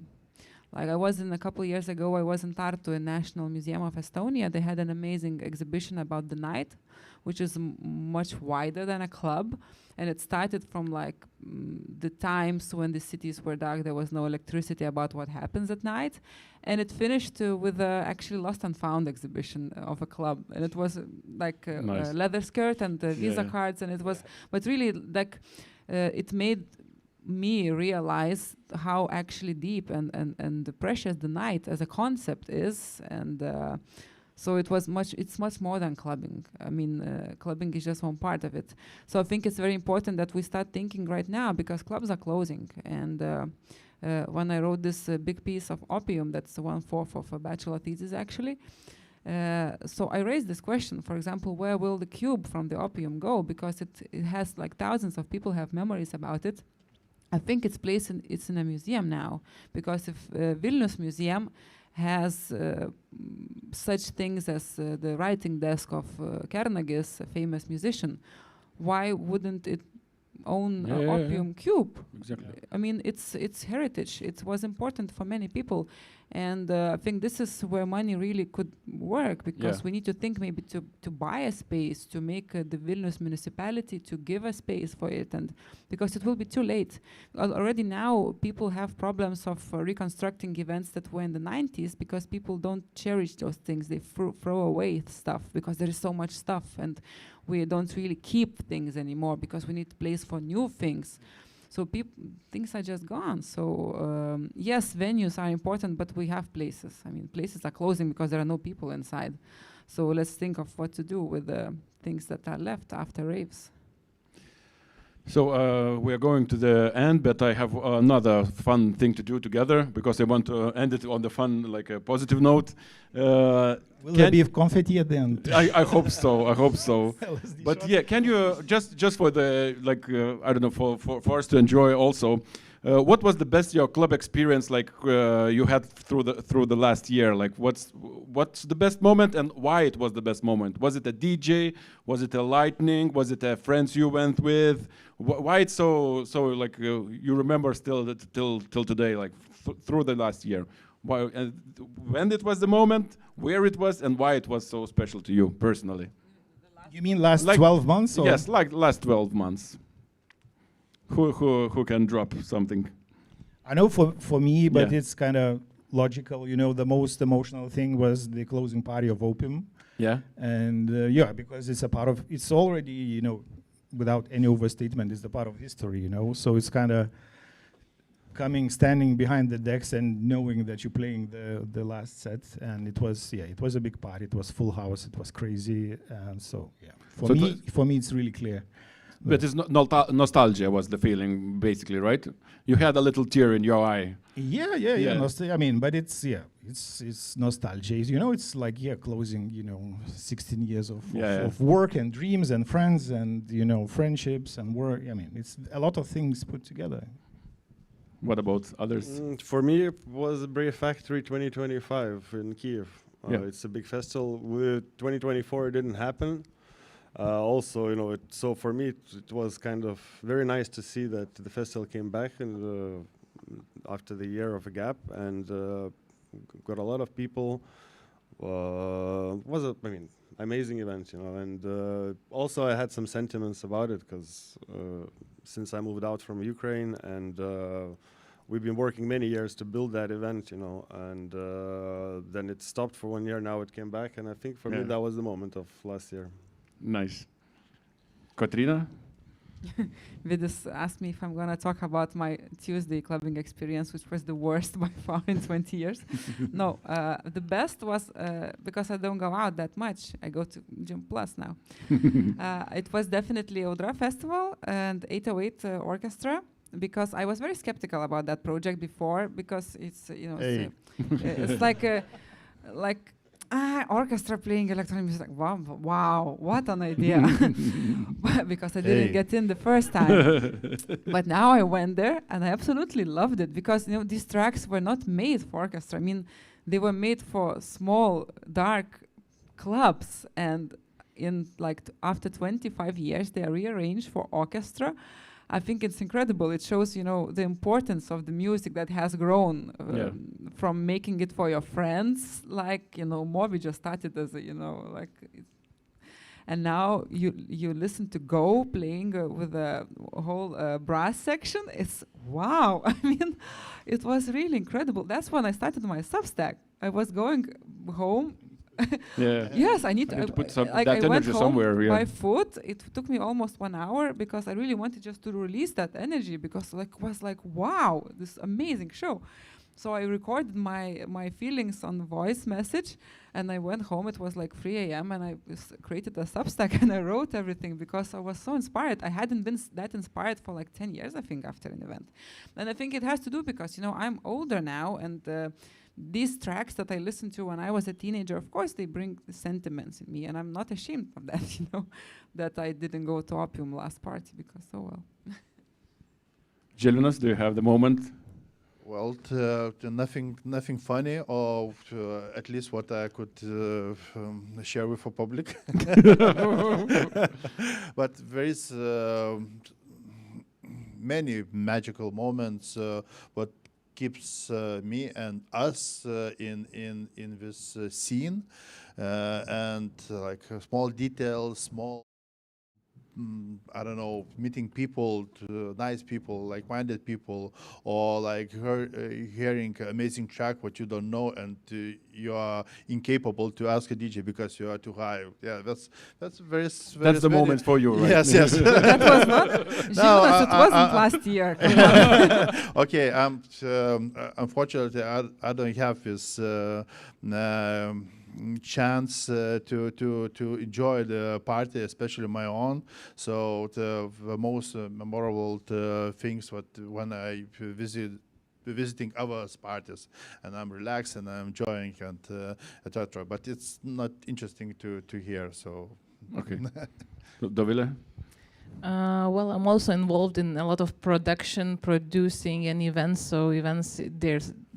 Like a couple years ago, I was in Tartu, in National Museum of Estonia. They had an amazing exhibition about the night, which is much wider than a club. And it started from the times when the cities were dark, there was no electricity, about what happens at night. And it finished with actually lost and found exhibition of a club. And it was like Nice. a leather skirt and Visa cards. And it was, but really it made me realize how actually deep and precious the night as a concept is. And so it's much more than clubbing. I mean, clubbing is just one part of it. So I think it's very important that we start thinking right now, because clubs are closing. And when I wrote this big piece of opium, that's 1/4 of a bachelor thesis actually, so I raised this question, for example, where will the cube from the opium go? Because it has thousands of people have memories about it. I think it's in a museum now, because if Vilnius Museum has such things as the writing desk of Kernagis, a famous musician, why wouldn't it own opium cube? Exactly. I mean, it's heritage. It was important for many people, and I think this is where money really could work, because we need to think maybe to buy a space, to make the Vilnius municipality to give a space for it, and because it will be too late. Already now people have problems of reconstructing events that were in the 90s, because people don't cherish those things. They throw away stuff because there is so much stuff, and we don't really keep things anymore because we need place for new things. So things are just gone. So yes, venues are important, but we have places. I mean, places are closing because there are no people inside. So let's think of what to do with the things that are left after raves. So we are going to the end, but I have another fun thing to do together, because I want to end it on the fun, like a positive note. Will there be confetti at the end? I hope so. I hope so. But yeah, can you just for the I don't know, for us to enjoy also, what was the best your club experience you had through the last year? Like what's the best moment and why it was the best moment? Was it a DJ? Was it a lightning? Was it friends you went with? Why it's so you remember still till today, through the last year? Why, when it was the moment, where it was, and why it was so special to you personally? You mean last 12 months? Or? Yes, last 12 months. Who can drop something? I know for me, but it's kind of logical. The most emotional thing was the closing party of Opium. Yeah. And because it's already, without any overstatement, it's a part of history, So it's kind of, standing behind the decks and knowing that you're playing the last set, and it was a big party. It was full house. It was crazy. So for me, it's really clear. But it's nostalgia was the feeling, basically, right? You had a little tear in your eye. Yeah. I mean, but it's nostalgia. It's like closing 16 years of work and dreams and friends and friendships and work. I mean, it's a lot of things put together. What about others? For me, it was Brave Factory 2025 in Kiev. It's a big festival. With 2024, it didn't happen. Also, so for me, it was kind of very nice to see that the festival came back and after the year of a gap, and got a lot of people. Was amazing event, and also I had some sentiments about it because since I moved out from Ukraine, and we've been working many years to build that event, and then it stopped for 1 year. Now it came back, and I think for me that was the moment of last year. Nice. Katrina? Vidus asked me if I'm going to talk about my Tuesday clubbing experience, which was the worst by far in 20 years. No, the best was, because I don't go out that much, I go to Gym Plus now. It was definitely Audra Festival and 808 Orchestra, because I was very skeptical about that project before, because it's, it's like orchestra playing electronic music. Wow, what an idea. Because I didn't get in the first time. But now I went there and I absolutely loved it, because these tracks were not made for orchestra. I mean, they were made for small, dark clubs, and after 25 years they are rearranged for orchestra. I think it's incredible. It shows, the importance of the music that has grown from making it for your friends. Moby just started as and now you listen to Go playing with a whole brass section. It's wow. I mean, it was really incredible. That's when I started my Substack. I was going home. Yes, I need to put that I went energy home somewhere. by foot. It took me almost 1 hour because I really wanted just to release that energy, because it was like, wow, this amazing show. So I recorded my feelings on voice message, and I went home. It was like 3 a.m. and I created a Substack and I wrote everything because I was so inspired. I hadn't been that inspired for like 10 years, I think, after an event. And I think it has to do because, I'm older now, and these tracks that I listened to when I was a teenager, of course, they bring the sentiments in me, and I'm not ashamed of that, that I didn't go to Opium last party because, Žilvinas, do you have the moment? Well, nothing funny, or at least what I could share with the public. But there is many magical moments. What keeps me and us in this scene, and small details, small. I don't know, meeting people, nice people, like-minded people, or hearing amazing track what you don't know, and you are incapable to ask a DJ because you are too high. Yeah, that's very. That's the moment for you, right? Yes. that was not. It wasn't last year. Okay, unfortunately, I don't have this. Chance to enjoy the party, especially my own. So the most memorable things when I visiting others' parties, and I'm relaxed and I'm enjoying and etc. But it's not interesting to hear. So okay, Dovile. Well, I'm also involved in a lot of producing and events. So events,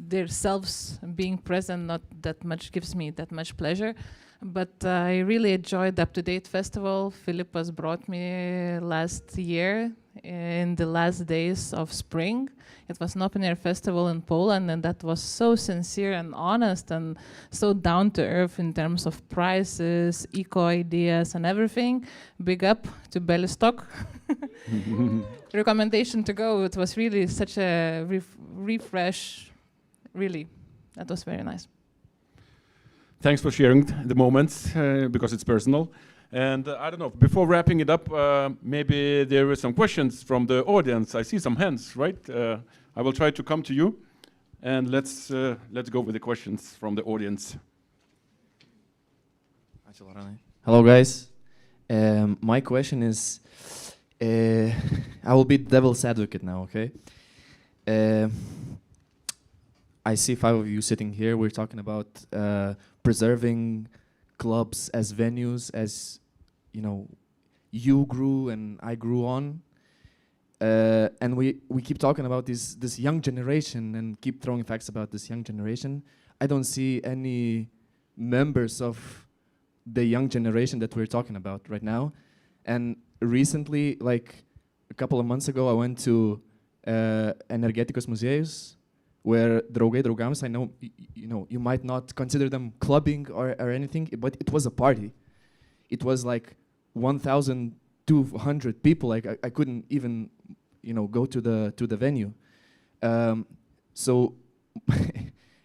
their selves being present, not that much gives me that much pleasure. But I really enjoyed the Up to Date Festival. Philippas brought me last year in the last days of spring. It was an open air festival in Poland, and that was so sincere and honest and so down to earth in terms of prices, eco ideas and everything. Big up to Białystok. Recommendation to go. It was really such a refresh. Really, that was very nice. Thanks for sharing the moments, because it's personal. And I don't know, before wrapping it up, maybe there were some questions from the audience. I see some hands, right? I will try to come to you, and let's go with the questions from the audience. Hello, guys. My question is, I will be devil's advocate now, okay? I see 5 of you sitting here. We're talking about preserving clubs as venues, as you grew and I grew on. And we keep talking about this young generation and keep throwing facts about this young generation. I don't see any members of the young generation that we're talking about right now. And recently, like a couple of months ago, I went to Energetikos Muziejus, where Draugai Draugams, I know, you might not consider them clubbing or anything, but it was a party. It was like 1,200 people. Like I couldn't even, go to the venue. So,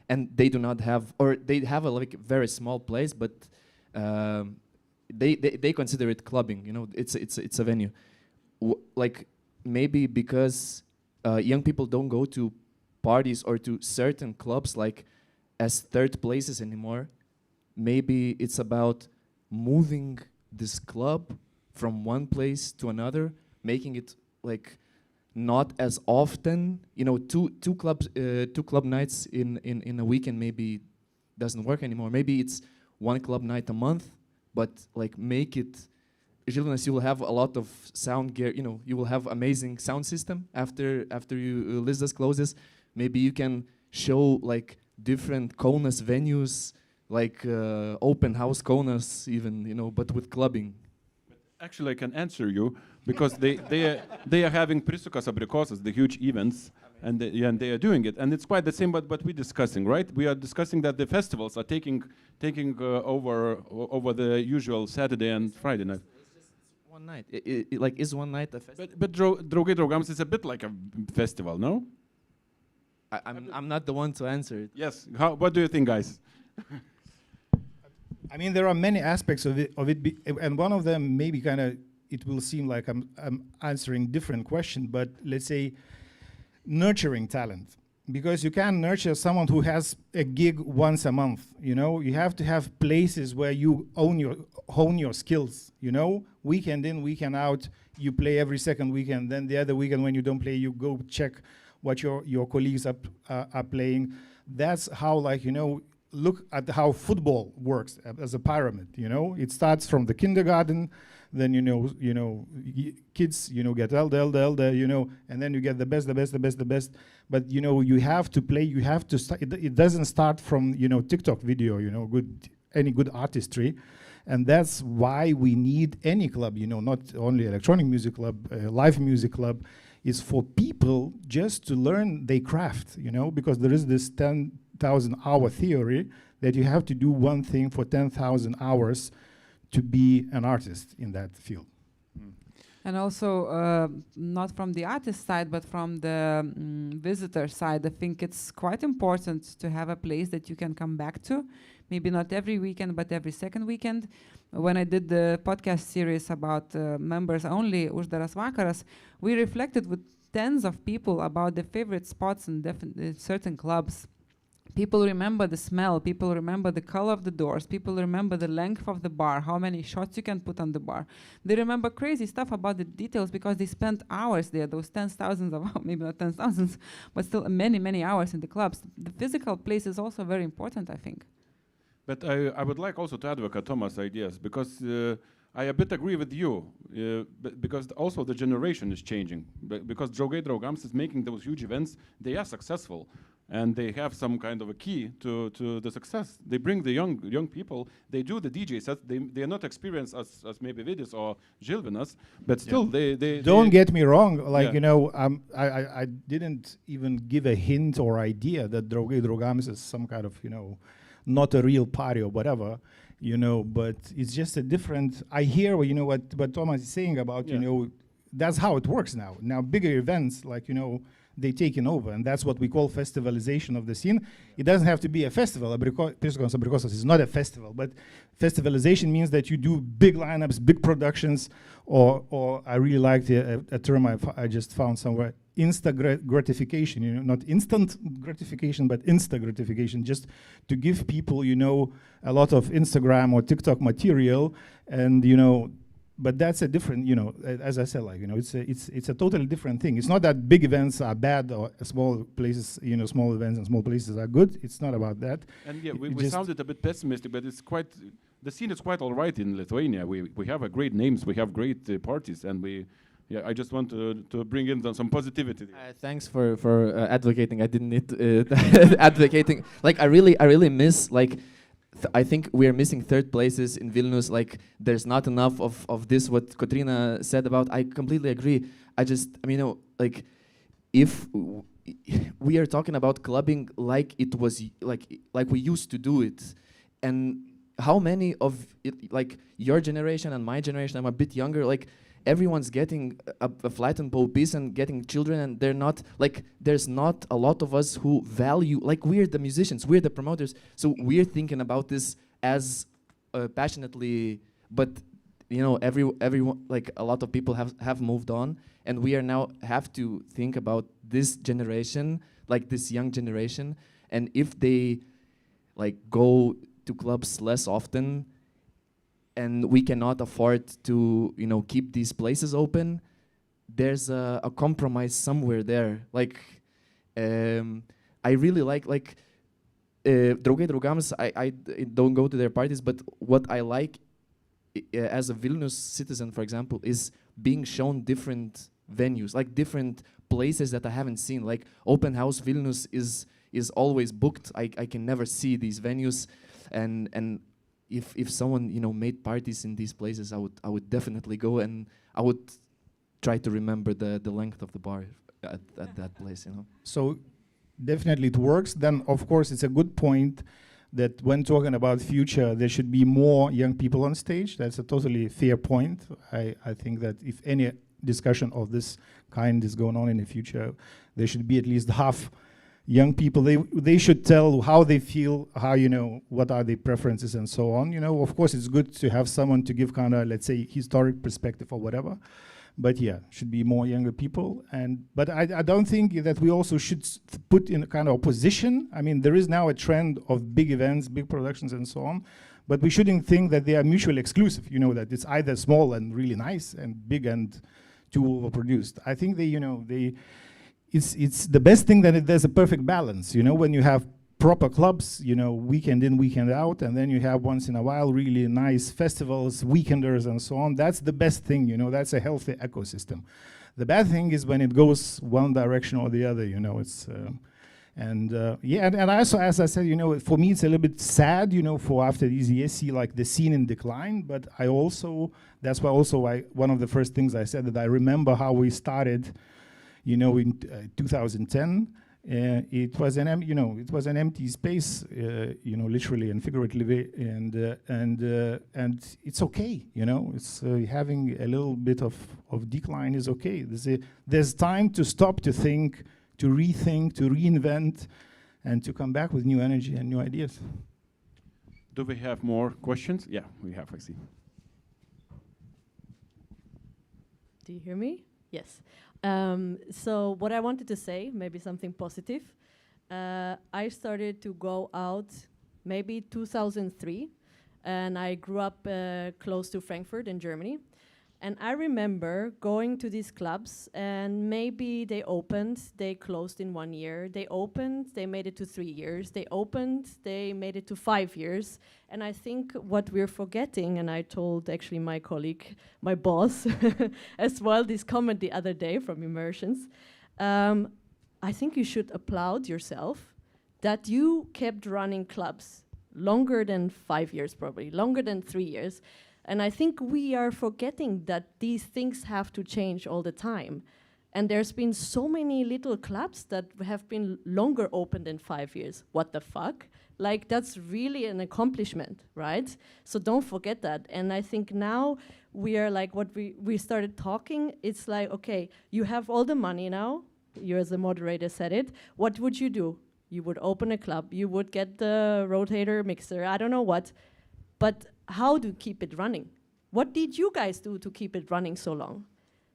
and they do not have, or they have a very small place, but they consider it clubbing. It's a venue. Like maybe because young people don't go to parties or to certain clubs like as third places anymore. Maybe it's about moving this club from one place to another, making it like not as often. Two club nights in a weekend maybe doesn't work anymore. Maybe it's one club night a month, but like make it. Vilnius, you will have a lot of sound gear. You will have amazing sound system after Lizdas closes. Maybe you can show like different Kaunas venues, like open house Kaunas even, but with clubbing. Actually, I can answer you because they are having Prisukas Abrikosas, the huge events, and they are doing it, and it's quite the same. But we're discussing, right? We are discussing that the festivals are taking over the usual Saturday and Friday night. One night, like is one night a festival? But Draugai Draugams is a bit like a festival, no? I'm not the one to answer it. Yes. What do you think, guys? I mean, there are many aspects of it, and one of them maybe it will seem like I'm answering different question, but let's say nurturing talent, because you can't nurture someone who has a gig once a month. You have to have places where you hone your skills. Weekend in, weekend out, you play every second weekend. Then the other weekend when you don't play, you go check what your colleagues are playing. That's how, look at how football works as a pyramid. It starts from the kindergarten, then kids get elder, and then you get the best. But you have to play. You have to start. It doesn't start from TikTok video. Any good artistry, and that's why we need any club. Not only electronic music club, live music club. Is for people just to learn their craft, because there is this 10,000 hour theory that you have to do one thing for 10,000 hours to be an artist in that field. And also, not from the artist side, but from the visitor side, I think it's quite important to have a place that you can come back to. Maybe not every weekend, but every second weekend. When I did the podcast series about members only, Uždaras Vakaras, we reflected with tens of people about the favorite spots in certain clubs. People remember the smell, people remember the color of the doors, people remember the length of the bar, how many shots you can put on the bar. They remember crazy stuff about the details because they spent hours there, those tens thousands of hours, maybe not tens thousands, but still many hours in the clubs. The physical place is also very important, I think. But I would like also to advocate Thomas' ideas, because I a bit agree with you, because also the generation is changing. Because Draugai Draugams is making those huge events, they are successful. And they have some kind of a key to the success. They bring the young people. They do the DJ sets. They are not experienced as maybe Vidis or Žilvinas, but still they don't get me wrong. I didn't even give a hint or idea that Draugai Draugams is some kind of not a real party or whatever. But it's just a different. I hear what Thomas is saying about that's how it works now. Now bigger events like they taken over, and that's what we call festivalization of the scene. It doesn't have to be a festival. Abrikosas is not a festival, but festivalization means that you do big lineups, big productions, or I really like a term I just found somewhere, gratification, not instant gratification, but insta gratification, just to give people, a lot of Instagram or TikTok material, and, but that's a different, as I said, it's a totally different thing. It's not that big events are bad or small places, small events and small places are good. It's not about that. And yeah, we sounded a bit pessimistic, but the scene is quite all right in Lithuania. We have great names, we have great parties, and I just want to bring in some positivity. Thanks for advocating. I didn't need advocating. I really miss I think we're missing third places in Vilnius. There's not enough of this, what Kotryna said about. I completely agree. If we are talking about clubbing like it was, like we used to do it, and how many of it, your generation and my generation, I'm a bit younger, everyone's getting a flattened bow piece and getting children, and they're not there's not a lot of us who value, we're the musicians, we're the promoters, so we're thinking about this as passionately, but everyone, a lot of people have moved on, and we are now have to think about this generation, this young generation, and if they go to clubs less often, and we cannot afford to, keep these places open, there's a compromise somewhere there. I really like Draugai Draugams, I don't go to their parties, but what I like as a Vilnius citizen, for example, is being shown different venues, different places that I haven't seen. Open House Vilnius is always booked. I can never see these venues, and if someone made parties in these places, I would definitely go, and I would try to remember the length of the bar at that place. So definitely it works. Then of course it's a good point that when talking about future, there should be more young people on stage. That's a totally fair point. I think that if any discussion of this kind is going on in the future, there should be at least half young people. They should tell how they feel, how what are their preferences and so on. Of course it's good to have someone to give kind of, let's say, historic perspective or whatever, but yeah, should be more younger people. But I don't think that we also should put in a kind of opposition. There is now a trend of big events, big productions and so on, but we shouldn't think that they are mutually exclusive, that it's either small and really nice and big and too overproduced. I think it's the best thing that there's a perfect balance, when you have proper clubs, weekend in, weekend out, and then you have once in a while really nice festivals, weekenders and so on. That's the best thing, that's a healthy ecosystem. The bad thing is when it goes one direction or the other, it's and also, as I said, for me it's a little bit sad, for after these years, see the scene in decline, but that's why one of the first things I said, that I remember how we started, in 2010, it was an empty space, literally and figuratively, and it's okay, it's having a little bit of decline is okay. There's time to stop, to think, to rethink, to reinvent, and to come back with new energy and new ideas. Do we have more questions? Yeah, we have, I see. Do you hear me? Yes. So what I wanted to say, maybe something positive. I started to go out maybe 2003, and I grew up close to Frankfurt in Germany. And I remember going to these clubs, and maybe they opened, they closed in 1 year. They opened, they made it to 3 years. They opened, they made it to 5 years. And I think what we're forgetting, and I told actually my colleague, my boss, as well, this comment the other day from Immersions, I think you should applaud yourself that you kept running clubs longer than 5 years, probably, longer than 3 years. And I think we are forgetting that these things have to change all the time. And there's been so many little clubs that have been longer open than 5 years. What the fuck? That's really an accomplishment, right? So don't forget that. And I think now we are what we started talking, it's okay, you have all the money now, you as the moderator said it. What would you do? You would open a club, you would get the rotator mixer, I don't know what, but how to keep it running? What did you guys do to keep it running so long?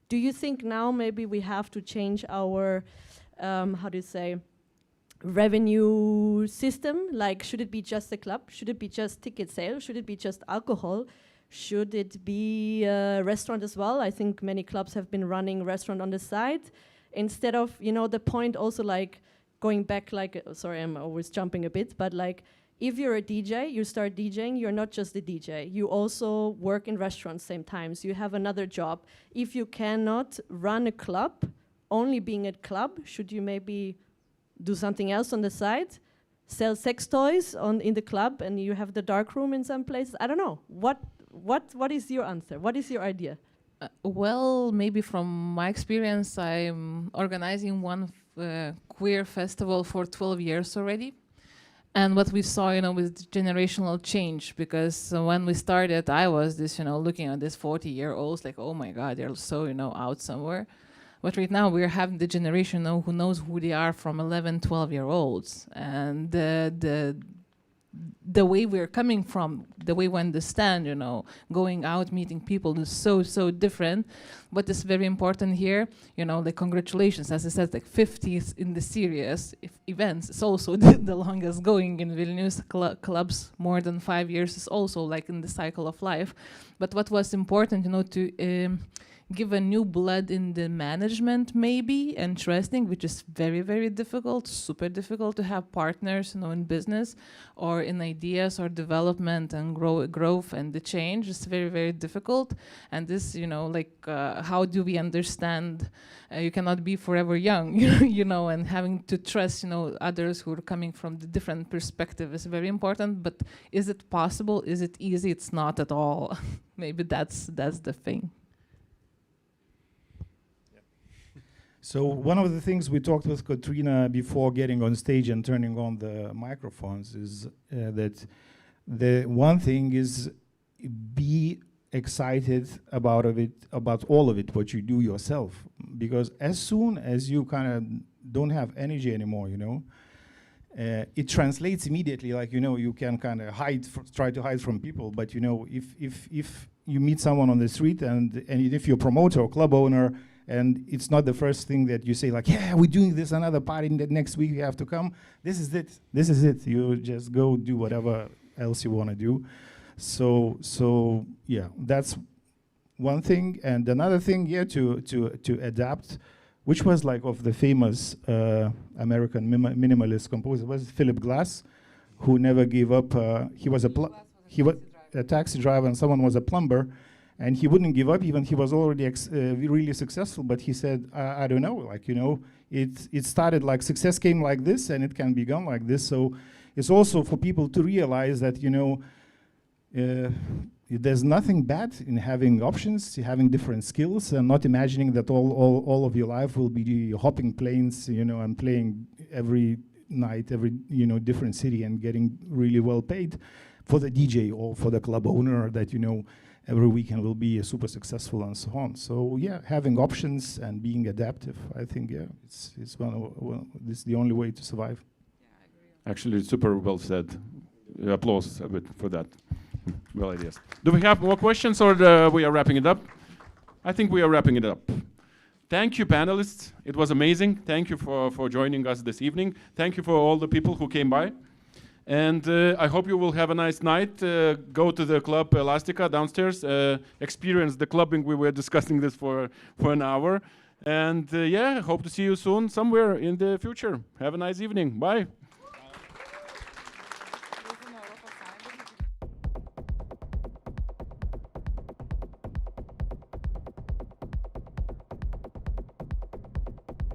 Do you think now maybe we have to change our, revenue system? Like, should it be just a club? Should it be just ticket sale? Should it be just alcohol? Should it be a restaurant as well? I think many clubs have been running restaurant on the side. Instead of, the point also like going back like, sorry, I'm always jumping a bit, but like if you're a DJ, you start DJing, you're not just a DJ. You also work in restaurants same times. You have another job. If you cannot run a club, only being a club, should you maybe do something else on the side? Sell sex toys in the club and you have the dark room in some places? I don't know. What is your answer? What is your idea? Well, maybe from my experience, I'm organizing one queer festival for 12 years already. And what we saw, with generational change, because when we started, I was this, looking at these 40-year-olds like, oh my God, they're so, out somewhere. But right now we're having the generation who knows who they are from 11, 12-year-olds. And the way we're coming from, the way we understand, going out, meeting people is so different. What is very important here, like congratulations, as I said, like 50th in the series events. It's also the longest going in Vilnius. Clubs more than 5 years is also like in the cycle of life. But what was important, to give a new blood in the management, maybe, interesting, which is very, very difficult, super difficult to have partners, in business or in ideas or development and growth and the change. It's very, very difficult. And this, how do we understand you cannot be forever young, and having to trust, others who are coming from the different perspective is very important. But is it possible? Is it easy? It's not at all. Maybe that's the thing. So one of the things we talked with Katrina before getting on stage and turning on the microphones is that the one thing is be excited about all of it, what you do yourself. Because as soon as you kind of don't have energy anymore, it translates immediately. Like, you can kind of try to hide from people. But, if you meet someone on the street and if you're a promoter or club owner, and it's not the first thing that you say, like, yeah, we're doing this another party next week, you have to come. This is it. You just go do whatever else you want to do. So yeah, that's one thing. And another thing, to adapt, which was like of the famous American minimalist composer, was Philip Glass, who never gave up. He was a taxi driver, and someone was a plumber. And he wouldn't give up, even he was already really successful, but he said, I don't know, like, it started like success came like this and it can be gone like this. So it's also for people to realize that, there's nothing bad in having options, having different skills, and not imagining that all of your life will be hopping planes, and playing every night, every, different city and getting really well paid for the DJ or for the club owner that, every weekend will be super successful and so on. So yeah, having options and being adaptive, I think, it's this is the only way to survive. Yeah, I agree. Actually, super well said. Applause a bit for that. Well ideas. Do we have more questions, or we are wrapping it up? I think we are wrapping it up. Thank you, panelists. It was amazing. Thank you for joining us this evening. Thank you for all the people who came by. And I hope you will have a nice night. Go to the club Elastica downstairs. Experience the clubbing. We were discussing this for an hour. And hope to see you soon somewhere in the future. Have a nice evening. Bye.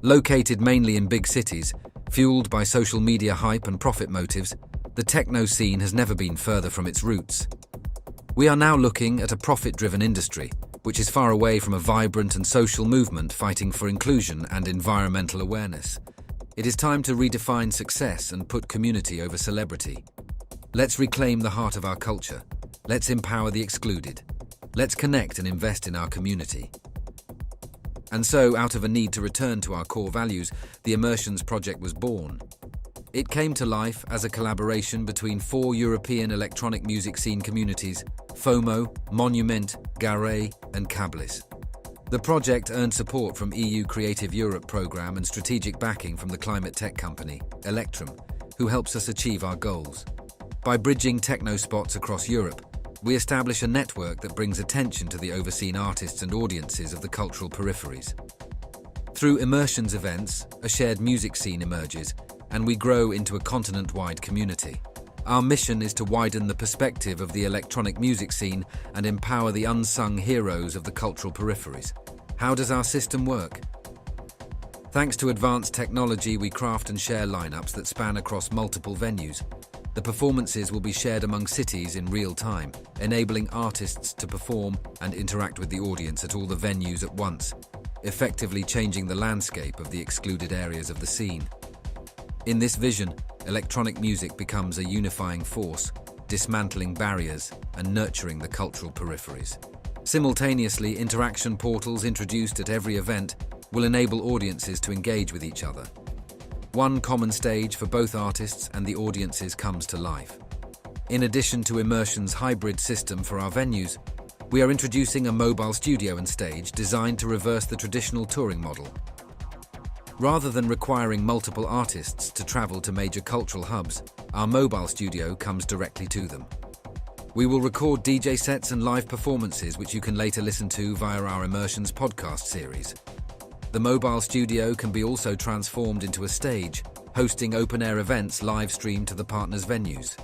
Located mainly in big cities, fueled by social media hype and profit motives, the techno scene has never been further from its roots. We are now looking at a profit-driven industry, which is far away from a vibrant and social movement fighting for inclusion and environmental awareness. It is time to redefine success and put community over celebrity. Let's reclaim the heart of our culture. Let's empower the excluded. Let's connect and invest in our community. And so, out of a need to return to our core values, the Immersions project was born. It came to life as a collaboration between 4 European electronic music scene communities: FOMO, Monument, Gare, and Kablis. The project earned support from EU Creative Europe programme and strategic backing from the climate tech company, Electrum, who helps us achieve our goals. By bridging techno spots across Europe, we establish a network that brings attention to the overseen artists and audiences of the cultural peripheries. Through immersions events, a shared music scene emerges, and we grow into a continent-wide community. Our mission is to widen the perspective of the electronic music scene and empower the unsung heroes of the cultural peripheries. How does our system work? Thanks to advanced technology, we craft and share lineups that span across multiple venues. The performances will be shared among cities in real time, enabling artists to perform and interact with the audience at all the venues at once, effectively changing the landscape of the excluded areas of the scene. In this vision, electronic music becomes a unifying force, dismantling barriers and nurturing the cultural peripheries. Simultaneously, interaction portals introduced at every event will enable audiences to engage with each other. One common stage for both artists and the audiences comes to life. In addition to Immersion's hybrid system for our venues, we are introducing a mobile studio and stage designed to reverse the traditional touring model. Rather than requiring multiple artists to travel to major cultural hubs, our mobile studio comes directly to them. We will record DJ sets and live performances which you can later listen to via our Immersions podcast series. The mobile studio can be also transformed into a stage, hosting open-air events live-streamed to the partners' venues.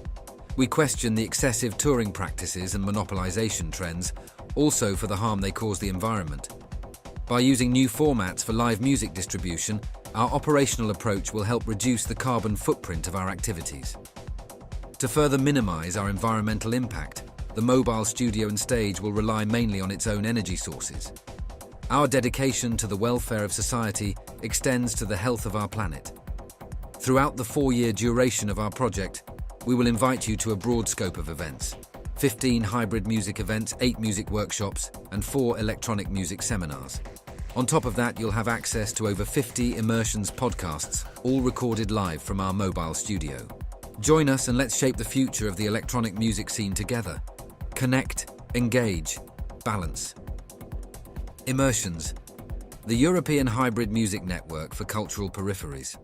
We question the excessive touring practices and monopolization trends, also for the harm they cause the environment. By using new formats for live music distribution, our operational approach will help reduce the carbon footprint of our activities. To further minimize our environmental impact, the mobile studio and stage will rely mainly on its own energy sources. Our dedication to the welfare of society extends to the health of our planet. Throughout the 4-year duration of our project, we will invite you to a broad scope of events: 15 hybrid music events, 8 music workshops, and 4 electronic music seminars. On top of that, you'll have access to over 50 Immersions podcasts, all recorded live from our mobile studio. Join us and let's shape the future of the electronic music scene together. Connect, engage, balance. Immersions, the European hybrid music network for cultural peripheries.